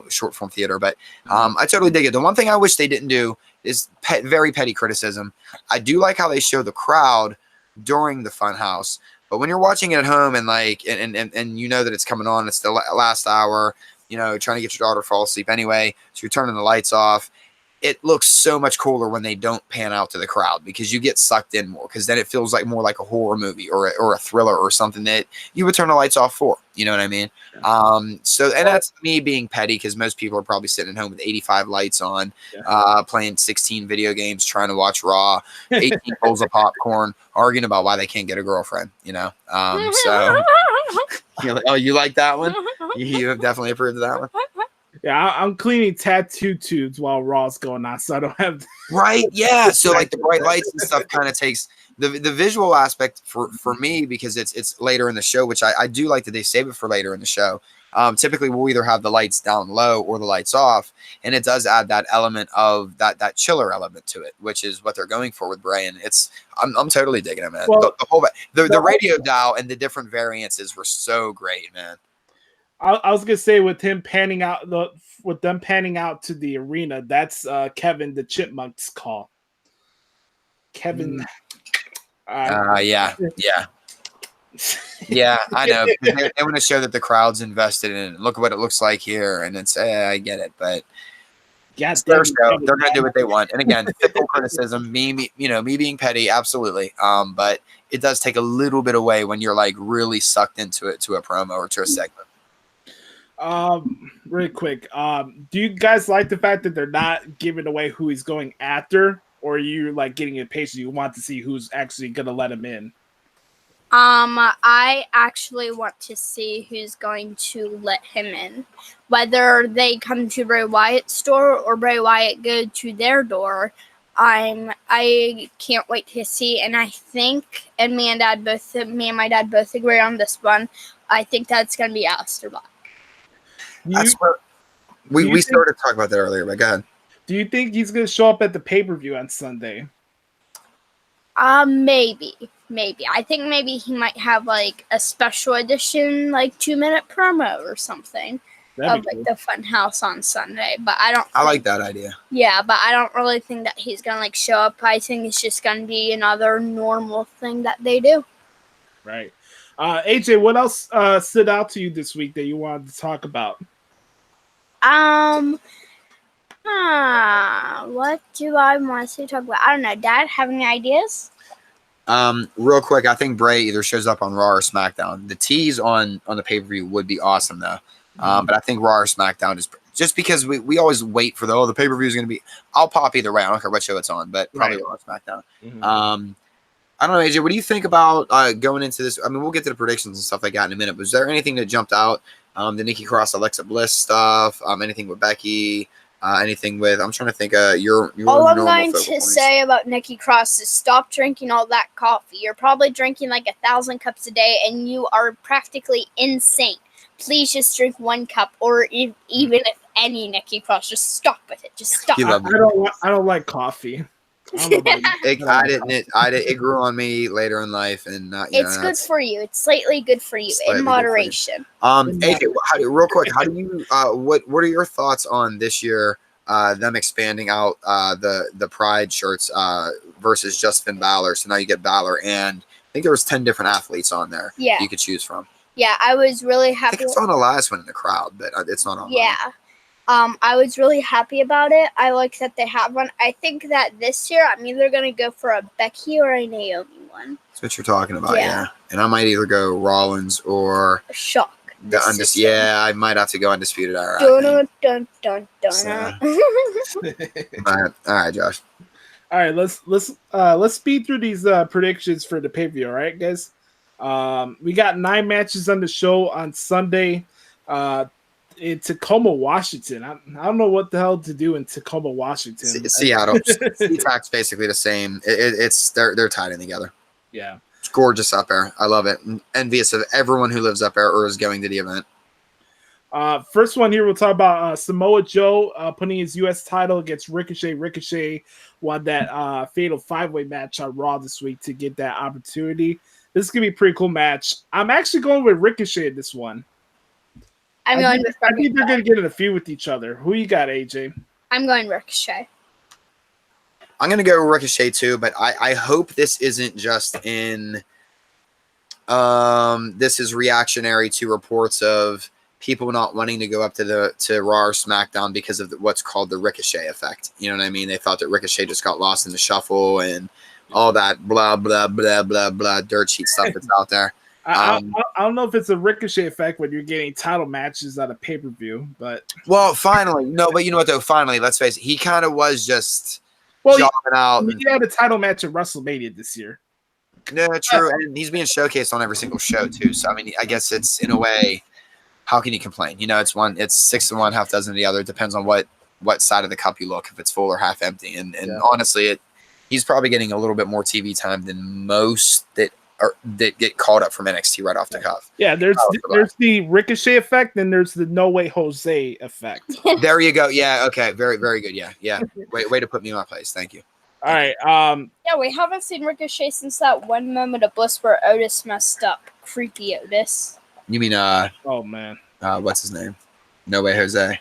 short form theater, but I totally dig it. The one thing I wish they didn't do is very petty criticism. I do like how they show the crowd during the Funhouse, but when you're watching it at home and and you know that it's coming on, it's the last hour, trying to get your daughter to fall asleep anyway, so you're turning the lights off. It looks so much cooler when they don't pan out to the crowd because you get sucked in more, because then it feels like more like a horror movie or a thriller or something that you would turn the lights off for. You know what I mean? And that's me being petty because most people are probably sitting at home with 85 lights on, playing 16 video games, trying to watch Raw, 18 bowls of popcorn, arguing about why they can't get a girlfriend, So you're like, oh, you like that one? You have definitely approved of that one? Yeah, I'm cleaning tattoo tubes while Raw's going on, so I don't have. Right, yeah. So like the bright lights and stuff kind of takes the visual aspect for me, because it's later in the show, which I do like that they save it for later in the show. Typically, we'll either have the lights down low or the lights off, and it does add that element of that chiller element to it, which is what they're going for with Bray. And I'm totally digging it, man. Well, the radio dial and the different variances were so great, man. I was gonna say with them panning out to the arena, that's Kevin the Chipmunk's call. Kevin. Yeah, I know. They want to show that the crowd's invested in it. Look at what it looks like here, and it's I get it, but it's their show. They're gonna do what they want. And again, fickle criticism, me being petty, absolutely. But it does take a little bit away when you're like really sucked into it, to a promo or to a segment. Really quick. Do you guys like the fact that they're not giving away who he's going after, or are you like getting impatient? You want to see who's actually gonna let him in? I actually want to see who's going to let him in. Whether they come to Bray Wyatt's door or Bray Wyatt go to their door, I can't wait to see. And I think, and me and my dad both agree on this one. I think that's gonna be Aleister Black. That's where we started talking about that earlier, but go ahead. Do you think he's going to show up at the pay-per-view on Sunday? Maybe. I think maybe he might have like a special edition, like 2-minute promo or something of like the Funhouse on Sunday. But I like that idea. Yeah, but I don't really think that he's gonna like show up. I think it's just gonna be another normal thing that they do. Right. AJ, what else stood out to you this week that you wanted to talk about? What do I want to talk about? I don't know. Dad, have any ideas? Real quick, I think Bray either shows up on Raw or SmackDown. The tease on the pay-per-view would be awesome, though. But I think Raw or SmackDown is just because we always wait for the pay-per-view is going to be. I'll pop either way. I don't care what show it's on, but probably Raw or SmackDown. Mm-hmm. I don't know, AJ. What do you think about going into this? I mean, we'll get to the predictions and stuff like that in a minute. But was there anything that jumped out? The Nikki Cross, Alexa Bliss stuff. Anything with Becky? Anything with? I'm trying to think. Your All I'm normal going focal to points. say about Nikki Cross is stop drinking all that coffee. You're probably drinking like 1,000 cups a day, and you are practically insane. Please just drink 1 cup, or even if any, Nikki Cross, just stop with it. Just stop. You love I don't like coffee. I don't know about you. It grew on me later in life, and It's good for you. It's slightly good for you Slightly in good for you. moderation. AJ, real quick, how do you what are your thoughts on this year? Them expanding out the Pride shirts versus just Finn Balor. So now you get Balor, and I think there was 10 different athletes on there. Yeah. You could choose from. Yeah, I was really I happy. think it's on the last one in the crowd, but it's not on. Yeah. I was really happy about it. I like that they have one. I think that this year I'm either going to go for a Becky or a Naomi one. That's what you're talking about, Yeah. yeah. And I might either go Rollins or Shock. the Undisputed. Yeah, I might have to go Undisputed Era. Dun, dun, dun, dun. So- all right, Josh. All right, let's speed through these predictions for the pay-per-view, all right, guys? We got 9 matches on the show on Sunday in Tacoma, Washington. I don't know what the hell to do in Tacoma, Washington. Seattle. Seatack's basically the same. They're tied in together. Yeah. It's gorgeous up there. I love it. Envious of everyone who lives up there or is going to the event. First one here, we'll talk about Samoa Joe putting his U.S. title against Ricochet. Ricochet won that fatal 5-way match on Raw this week to get that opportunity. This is going to be a pretty cool match. I'm actually going with Ricochet in this one. I think they're going to get in a feud with each other. Who you got, AJ? I'm going Ricochet. I'm going to go Ricochet too, but I hope this isn't just in this is reactionary to reports of people not wanting to go up to Raw or SmackDown because of what's called the Ricochet effect. You know what I mean? They thought that Ricochet just got lost in the shuffle and all that blah, blah, blah, blah, blah, dirt sheet stuff that's out there. I don't know if it's a Ricochet effect when you're getting title matches on a pay-per-view, but... Well, finally. No, but you know what, though? Finally, let's face it. He kind of was just jogging out. He had a title match at WrestleMania this year. No, true. And he's being showcased on every single show, too. So, I mean, I guess it's, in a way, how can you complain? You know, it's 6 of one, half dozen of the other. It depends on what side of the cup you look, if it's full or half empty. And honestly, he's probably getting a little bit more TV time than most that get called up from NXT right off the cuff. Yeah, there's the Ricochet effect, and there's the No Way Jose effect. There you go. Yeah, okay. Very, very good. Yeah. Way to put me in my place. Thank you. All right. Yeah, we haven't seen Ricochet since that one moment of bliss where Otis messed up. Creepy Otis. You mean oh man. What's his name? No Way Jose.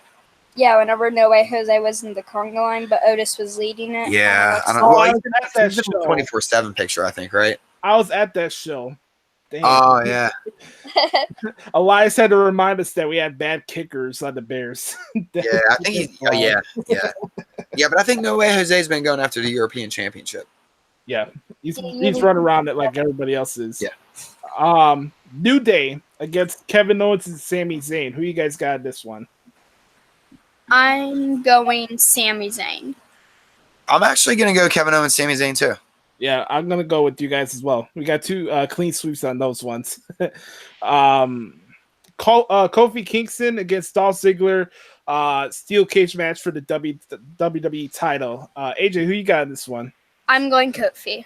Yeah, whenever No Way Jose was in the conga line, but Otis was leading it. Yeah, I don't know. Well, he's the 24/7 picture, I think, right? I was at that show. Damn. Oh yeah. Elias had to remind us that we had bad kickers on the Bears. Yeah, I think he's. Oh, yeah. But I think No Way Jose's been going after the European Championship. Yeah, he's running around it like everybody else is. Yeah. New Day against Kevin Owens and Sami Zayn. Who you guys got in this one? I'm going Sami Zayn. I'm actually gonna go Kevin Owens, Sami Zayn too. Yeah, I'm gonna go with you guys as well. We got 2 clean sweeps on those ones. Kofi Kingston against Dolph Ziggler, steel cage match for the WWE title. AJ, who you got in this one? I'm going Kofi.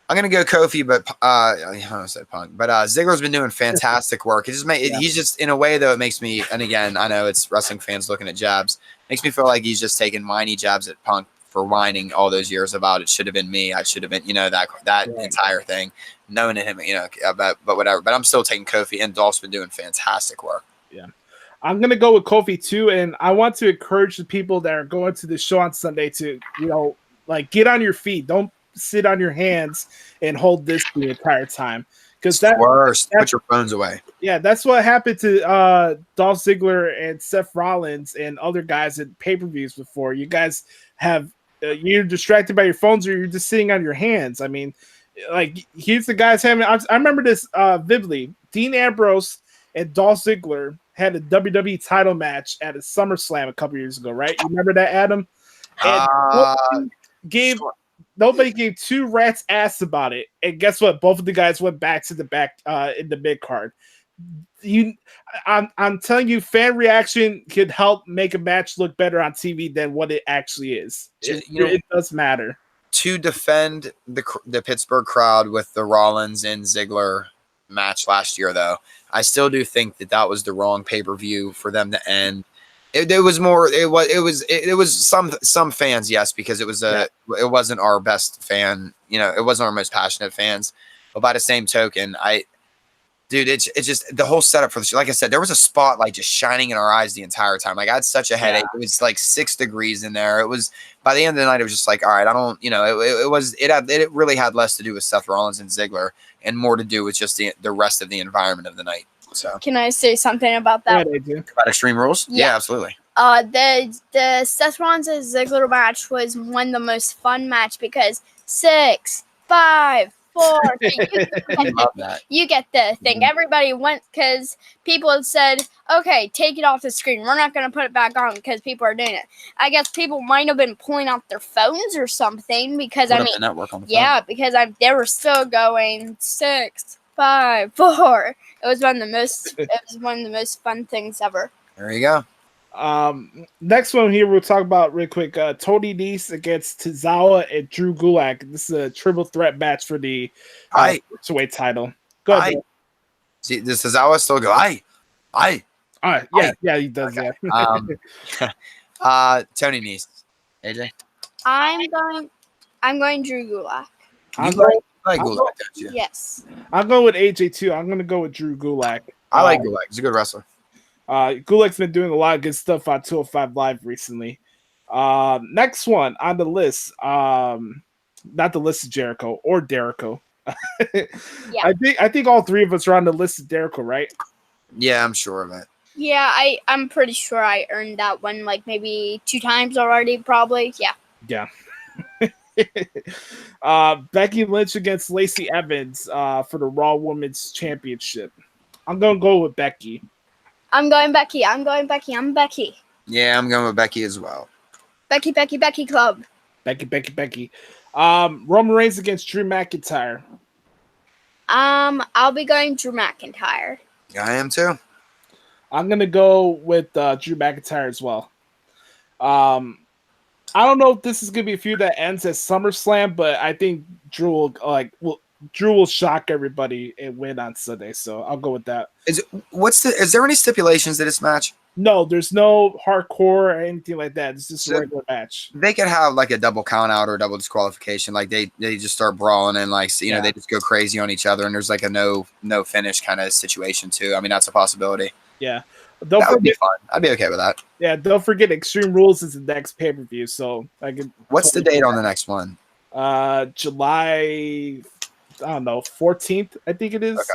I'm gonna go Kofi, but I don't want to say Punk, but Ziggler's been doing fantastic work. He's just in a way though. It makes me, and again, I know it's wrestling fans looking at jabs. Makes me feel like he's just taking whiny jabs at Punk for whining all those years about it should have been me. I should have been, that entire thing. Knowing him, but whatever. But I'm still taking Kofi, and Dolph's been doing fantastic work. Yeah. I'm gonna go with Kofi too, and I want to encourage the people that are going to the show on Sunday to, get on your feet. Don't sit on your hands and hold this the entire time. Because that's worst. Put your phones away. Yeah, that's what happened to Dolph Ziggler and Seth Rollins and other guys at pay-per-views before. You guys have you're distracted by your phones or you're just sitting on your hands. I mean, here's the guys having. I remember this vividly. Dean Ambrose and Dolph Ziggler had a WWE title match at a SummerSlam a couple years ago, right? You remember that, Adam? And nobody gave 2 rats ass about it. And guess what? Both of the guys went back to the back in the mid card. I'm telling you, fan reaction could help make a match look better on TV than what it actually is. It does matter. To defend the Pittsburgh crowd with the Rollins and Ziggler match last year, though, I still do think that was the wrong pay-per-view for them to end. It was some fans, yes, because it wasn't our best fan, it wasn't our most passionate fans, but by the same token, it's just the whole setup for the show. Like I said, there was a spotlight just shining in our eyes the entire time. Like I had such a headache. It was like 6 degrees in there. It was by the end of the night, it was just like, all right, I don't, it really had less to do with Seth Rollins and Ziggler and more to do with just the rest of the environment of the night. So can I say something about that? About Extreme Rules? Yeah, absolutely. The Seth Rollins and Ziggler match was one of the most fun match because 6, 5, 4. You get the thing. Everybody went because people had said, okay, take it off the screen. We're not going to put it back on because people are doing it. I guess people might have been pulling out their phones or something because because they were still going 6, 5, 4. It was one of the most fun things ever. There you go. Next one here we'll talk about real quick. Tony Nese against Tozawa and Drew Gulak. This is a triple threat match for the cruiserweight title. Go ahead. See, does Tozawa still go? Yeah, he does. Okay. Yeah. Tony Nese. AJ. I'm going Drew Gulak. You like Gulak, don't you? Yes. I'm going with AJ too. I'm going to go with Drew Gulak. I like Gulak. He's a good wrestler. Gulak's been doing a lot of good stuff on 205 Live recently. Next one on the list, not the list of Jericho or Dericho. Yeah. I think all three of us are on the list of Dericho, right? Yeah, I'm sure of it. Yeah, I'm pretty sure I earned that one like maybe 2 times already, probably. Yeah. Becky Lynch against Lacey Evans for the Raw Women's Championship. I'm gonna go with Becky. I'm going Becky. I'm Becky. Yeah, I'm going with Becky as well. Becky Club. Becky. Roman Reigns against Drew McIntyre. I'll be going Drew McIntyre. Yeah, I am too. I'm gonna go with Drew McIntyre as well. I don't know if this is gonna be a feud that ends at SummerSlam, but I think Drew will shock everybody and win on Sunday, so I'll go with that. Is there any stipulations to this match? No, there's no hardcore or anything like that. It's just a regular match. They could have like a double count out or a double disqualification. Like they just start brawling and they just go crazy on each other and there's like a no finish kind of situation too. I mean, that's a possibility. Yeah. That would be fun. I'd be okay with that. Yeah, don't forget Extreme Rules is the next pay-per-view. So what's the date on the next one? July 14th, I think it is. Okay.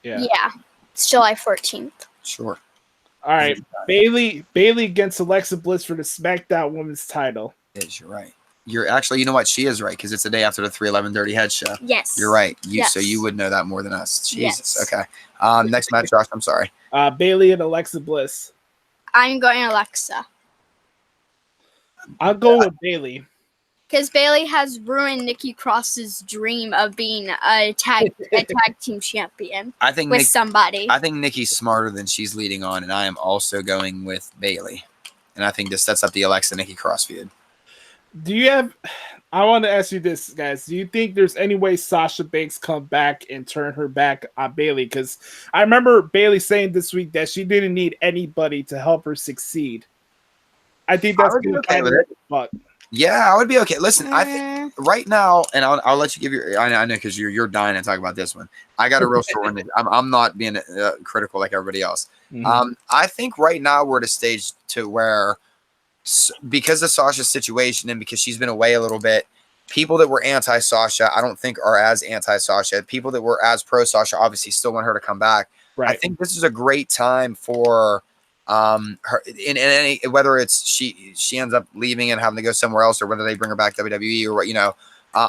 Yeah. It's July 14th. Sure. All right. Bailey against Alexa Bliss for the SmackDown Women's title. Yes, you're right. You're actually, you know what? She is right because it's the day after the 311 Dirty Head show. Yes. You're right. Yes. So you would know that more than us. Jesus. Yes. Okay. Next match, Josh. I'm sorry. Bailey and Alexa Bliss. I'm going Alexa. I'm going with Bailey. Because Bailey has ruined Nikki Cross's dream of being a tag team champion. I think somebody. I think Nikki's smarter than she's leading on, and I am also going with Bailey. And I think this sets up the Alexa Nikki Cross feud. I want to ask you this, guys. Do you think there's any way Sasha Banks come back and turn her back on Bailey? Because I remember Bailey saying this week that she didn't need anybody to help her succeed. I think that's okay with it. But yeah, I would be okay. Listen, I think right now, and I'll let you give your. I know because you're dying to talk about this one. I got a real short one. I'm not being critical like everybody else. Mm-hmm. I think right now we're at a stage to where, because of Sasha's situation and because she's been away a little bit, people that were anti-Sasha, I don't think are as anti-Sasha. People that were as pro-Sasha obviously still want her to come back. Right. I think this is a great time for her in any, whether it's she ends up leaving and having to go somewhere else or whether they bring her back to WWE or what,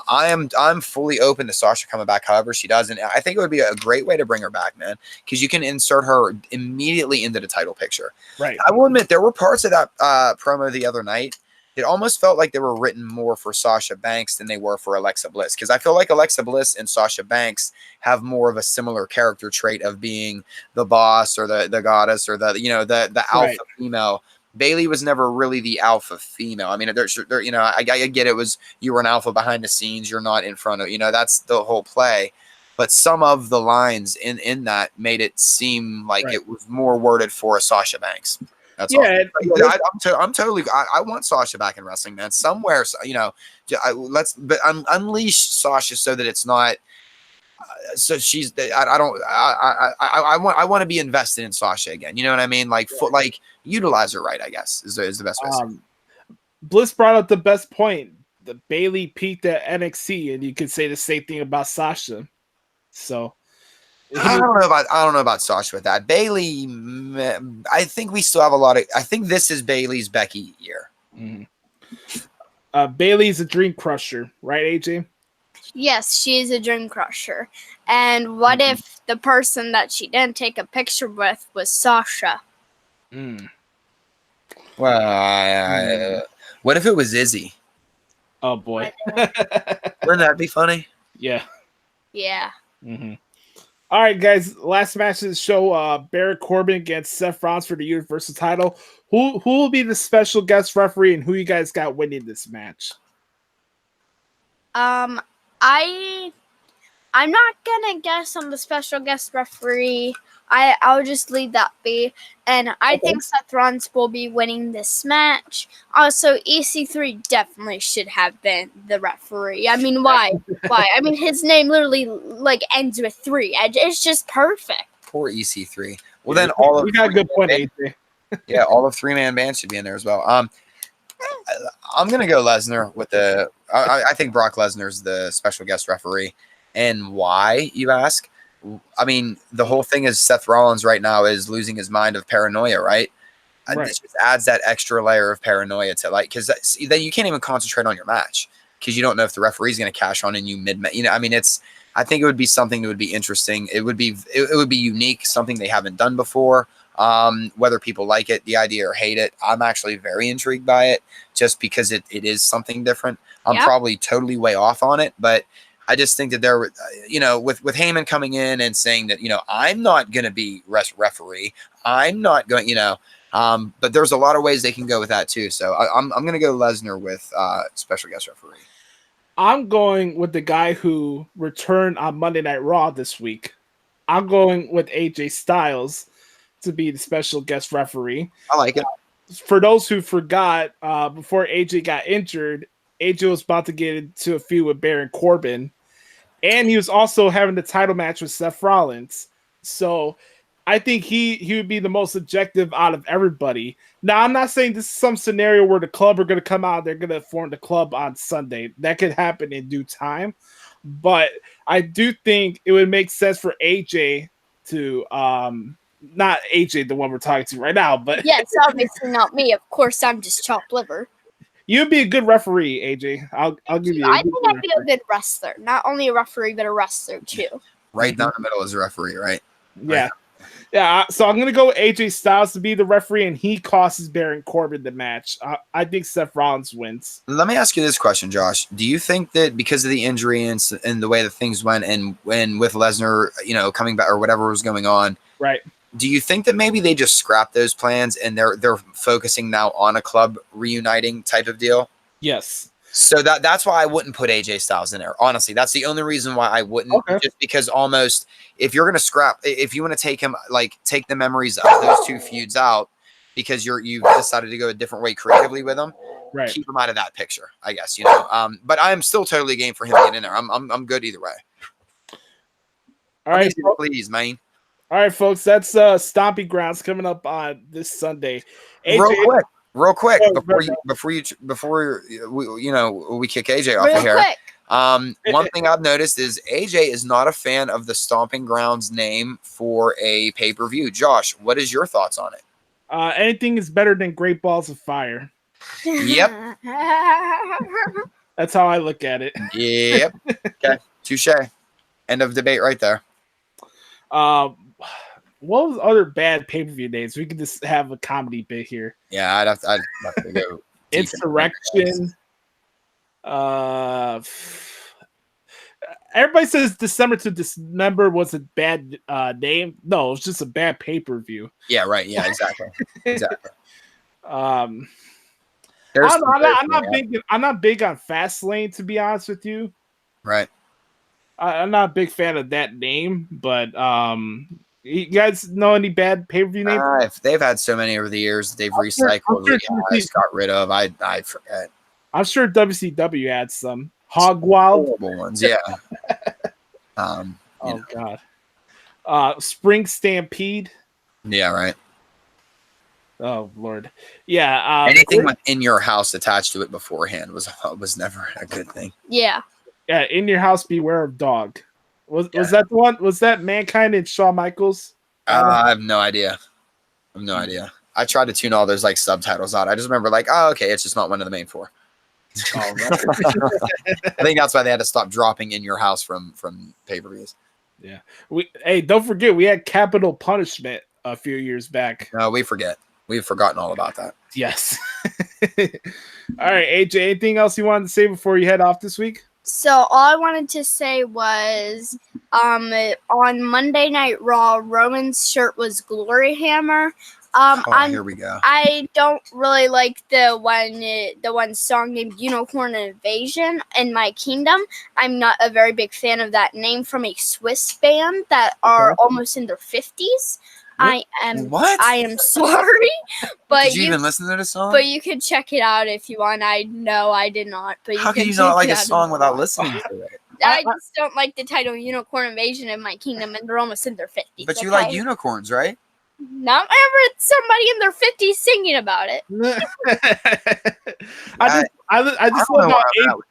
I'm fully open to Sasha coming back however she does. And I think it would be a great way to bring her back, man, because you can insert her immediately into the title picture. Right. I will admit there were parts of that promo the other night it almost felt like they were written more for Sasha Banks than they were for Alexa Bliss. Because I feel like Alexa Bliss and Sasha Banks have more of a similar character trait of being the boss or the goddess or the alpha female. Bayley was never really the alpha female. I mean, I get it was you were an alpha behind the scenes. You're not in front of, that's the whole play. But some of the lines in that made it seem like it was more worded for a Sasha Banks. That's all. I'm totally. I want Sasha back in wrestling, man. Somewhere, let's unleash Sasha so that it's not. So she's. I want to be invested in Sasha again. You know what I mean? Like utilize her right. I guess is the best way. Bliss brought up the best point. The Bayley peaked at NXT, and you could say the same thing about Sasha. So. I don't know about Sasha with that. Bayley, I think we still have a lot of. I think this is Bayley's Becky year. Mm-hmm. Bayley's a dream crusher, right, AJ? Yes, she is a dream crusher. And what if the person that she didn't take a picture with was Sasha? Well, what if it was Izzy? Oh boy, wouldn't that be funny? Yeah. Yeah. Mm-hmm. All right, guys. Last match of the show: Baron Corbin against Seth Rollins for the Universal title. Who will be the special guest referee, and who you guys got winning this match? I'm not gonna guess on the special guest referee. I'll just leave that be. And I think Seth Rollins will be winning this match. Also, EC3 definitely should have been the referee. I mean, why? Why? I mean, his name literally ends with 3. It's just perfect. Poor EC3. Well, then all of you got a good point, AJ. Yeah, all of 3-man band should be in there as well. I'm gonna go Lesnar with the. I think Brock Lesnar's the special guest referee, and why you ask? I mean, the whole thing is Seth Rollins right now is losing his mind of paranoia, right? It just adds that extra layer of paranoia to because then you can't even concentrate on your match because you don't know if the referee's going to cash on in you mid. I mean, I think it would be something that would be interesting. It would be unique, something they haven't done before. Whether people like it, the idea, or hate it, I'm actually very intrigued by it just because it is something different. I'm probably totally way off on it, but I just think that there, with Heyman coming in and saying that, I'm not going to be referee. I'm not going, but there's a lot of ways they can go with that too. So I'm going to go Lesnar with special guest referee. I'm going with the guy who returned on Monday Night Raw this week. I'm going with AJ Styles to be the special guest referee. I like it. For those who forgot, before AJ got injured, AJ was about to get into a feud with Baron Corbin. And he was also having the title match with Seth Rollins. So I think he would be the most objective out of everybody. Now, I'm not saying this is some scenario where the club are going to come out. They're going to form the club on Sunday. That could happen in due time. But I do think it would make sense for AJ to, not AJ, the one we're talking to right now, but yes, obviously not me. Of course, I'm just chopped liver. You'd be a good referee, AJ. I'll give you. I think I'd be a good wrestler. Not only a referee, but a wrestler too. Right down the middle as a referee, right? Yeah. Yeah. So I'm gonna go with AJ Styles to be the referee, and he costs Baron Corbin the match. I think Seth Rollins wins. Let me ask you this question, Josh. Do you think that because of the injury and the way that things went, and when with Lesnar, coming back or whatever was going on, right? Do you think that maybe they just scrapped those plans and they're focusing now on a club reuniting type of deal? Yes. So that's why I wouldn't put AJ Styles in there. Honestly, that's the only reason why I wouldn't. Okay. Just because almost if you're going to scrap, if you want to take the memories of those two feuds out because you've decided to go a different way creatively with them, right? Keep them out of that picture, I guess. But I am still totally game for him to get in there. I'm good either way. All right, please, man. All right, folks, that's Stomping Grounds coming up on this Sunday. AJ, real quick, before we kick AJ off of here. One thing I've noticed is AJ is not a fan of the Stomping Grounds name for a pay-per-view. Josh, what is your thoughts on it? Anything is better than Great Balls of Fire. Yep. That's how I look at it. Yep. Okay. Touche. End of debate right there. What was other bad pay-per-view names? We could just have a comedy bit here. Yeah, I'd have to go Insurrection. Everybody says December to Dismember was a bad name. No, it was just a bad pay-per-view. Yeah, right. Yeah, exactly. Exactly. I don't know, I'm not big on Fastlane, to be honest with you. Right. I'm not a big fan of that name, but you guys know any bad pay-per-view names? If they've had so many over the years that they've recycled, got rid of. I forget. I'm sure WCW had some Hogwild. Horrible ones, yeah. God. Spring Stampede. Yeah, right. Oh Lord. Yeah. Anything with In Your House attached to it beforehand was never a good thing. Yeah. Yeah. In Your House, Beware of Dog. Was that the one? Was that Mankind and Shawn Michaels? I have no idea. I tried to tune all those like subtitles out. I just remember like, oh, okay, it's just not one of the main four. Oh, right. I think that's why they had to stop dropping In Your House from pay-per-views. Yeah. Don't forget we had Capital Punishment a few years back. No, we forget. We've forgotten all about that. Yes. All right, AJ, anything else you wanted to say before you head off this week? So all I wanted to say was on Monday Night Raw, Roman's shirt was Glory Hammer. Here we go. I don't really like the one song named Unicorn Invasion in My Kingdom. I'm not a very big fan of that name from a Swiss band that are almost in their 50s. I am sorry, but did you even listen to the song? But you could check it out if you want. I know I did not, but how can you not like a song without listening to it? I just don't like the title Unicorn Invasion in My Kingdom, and they're almost in their 50s. But you like unicorns, right? Not ever somebody in their 50s singing about it. I just love how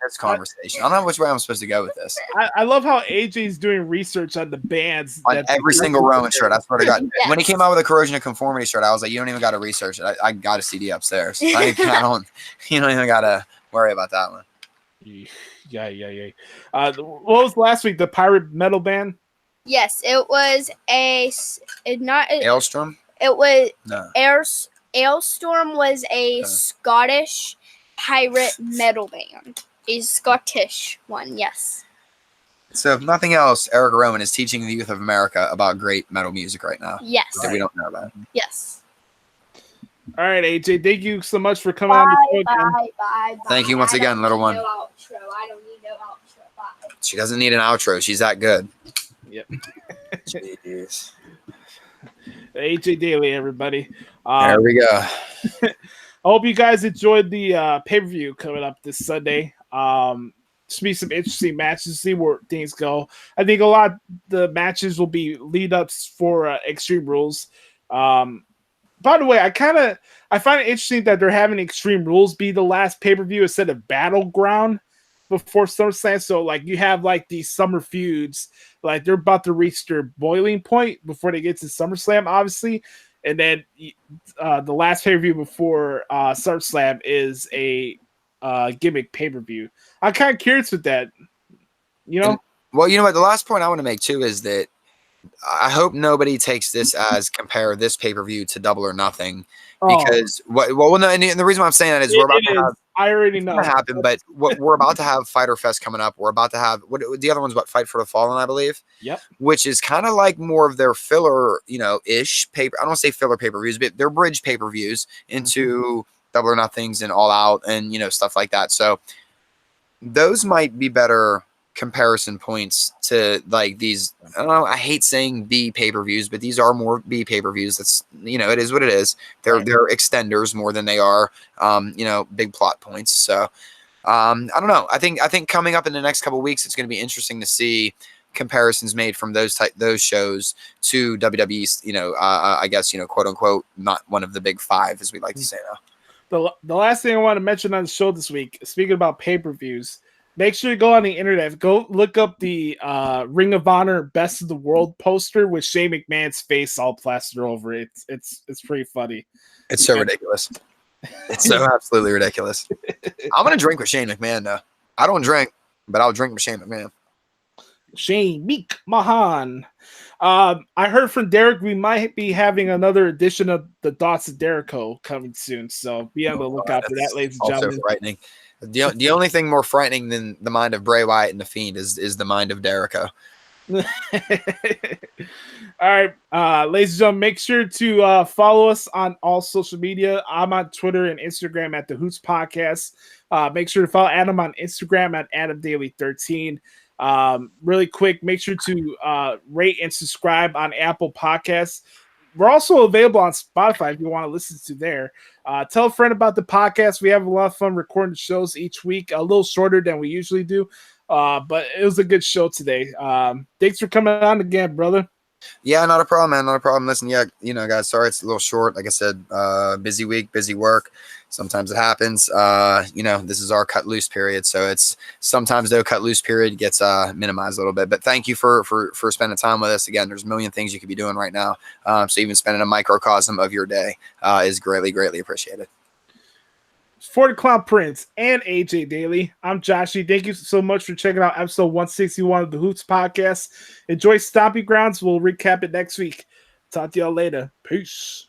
this conversation. I don't know which way I'm supposed to go with this. I love how AJ's doing research on the bands on every single Roman shirt. I swear to God, when he came out with a Corrosion of Conformity shirt, I was like, you don't even got to research it. I got a CD upstairs. You don't even got to worry about that one. Yeah. What was last week? The pirate metal band. Yes, it was Ailstorm. It was Ailstorm was a Scottish pirate metal band. A Scottish one, yes. So if nothing else, Eric Rowan is teaching the youth of America about great metal music right now. Yes. That we don't know about. Yes. All right, AJ, thank you so much for coming on the show. Bye. Thank you once again, little one. No outro. I don't need no outro. Bye. She doesn't need an outro. She's that good. Yep. Jeez. AJ Daley, everybody. There we go. I hope you guys enjoyed the pay-per-view coming up this Sunday. Just be some interesting matches, see where things go. I think a lot of the matches will be lead-ups for Extreme Rules. By the way, I find it interesting that they're having Extreme Rules be the last pay-per-view instead of Battleground before SummerSlam. So like you have like these summer feuds, like they're about to reach their boiling point before they get to SummerSlam, obviously. And then the last pay-per-view before SummerSlam is a gimmick pay-per-view. I'm kind of curious with that, you know? Well, you know what? The last point I want to make too is that I hope nobody takes this as compare this pay-per-view to Double or Nothing, because and the reason why I'm saying that is we're about to have. I already know it's gonna happen, but we're about to have Fighter Fest coming up. We're about to have the other one's Fight for the Fallen, I believe. Yep. Which is kind of like more of their filler, ish paper. I don't want to say filler pay-per-views, but they're bridge pay-per-views into Double or Nothings and All Out and stuff like that. So those might be better comparison points to like these. I don't know. I hate saying B pay-per-views, but these are more B pay-per-views. That's it is what it is. They're extenders more than they are big plot points. So I don't know. I think coming up in the next couple of weeks, it's going to be interesting to see comparisons made from those shows to WWE's. I guess quote unquote not one of the big five, as we like to say now. The last thing I want to mention on the show this week, speaking about pay-per-views, make sure you go on the internet. Go look up the Ring of Honor Best of the World poster with Shane McMahon's face all plastered over it. It's pretty funny. It's so ridiculous. It's so absolutely ridiculous. I'm gonna drink with Shane McMahon though. I don't drink, but I'll drink with Shane McMahon. Shane McMahon. I heard from Derek we might be having another edition of the Thoughts of Dericho coming soon, so be on the lookout for that, ladies and Also gentlemen. frightening. The only thing more frightening than the mind of Bray Wyatt and the Fiend is the mind of Dericho. All right, ladies and gentlemen, make sure to follow us on all social media. I'm on Twitter and Instagram at the Hoots Podcast. Make sure to follow Adam on Instagram at AdamDaily13. Really quick, make sure to rate and subscribe on Apple Podcasts. We're also available on Spotify if you want to listen to there. Tell a friend about the podcast. We have a lot of fun recording shows each week, a little shorter than we usually do. But it was a good show today. Thanks for coming on again, brother. Yeah, not a problem, man. Not a problem. Listen, yeah, guys, sorry it's a little short. Like I said, busy week, busy work. Sometimes it happens. This is our cut loose period. So it's sometimes though cut loose period gets minimized a little bit. But thank you for spending time with us. Again, there's a million things you could be doing right now. So even spending a microcosm of your day is greatly, greatly appreciated. For the Clown Prince and AJ Daley, I'm Joshie. Thank you so much for checking out episode 161 of the Hoots Podcast. Enjoy Stomping Grounds. We'll recap it next week. Talk to y'all later. Peace.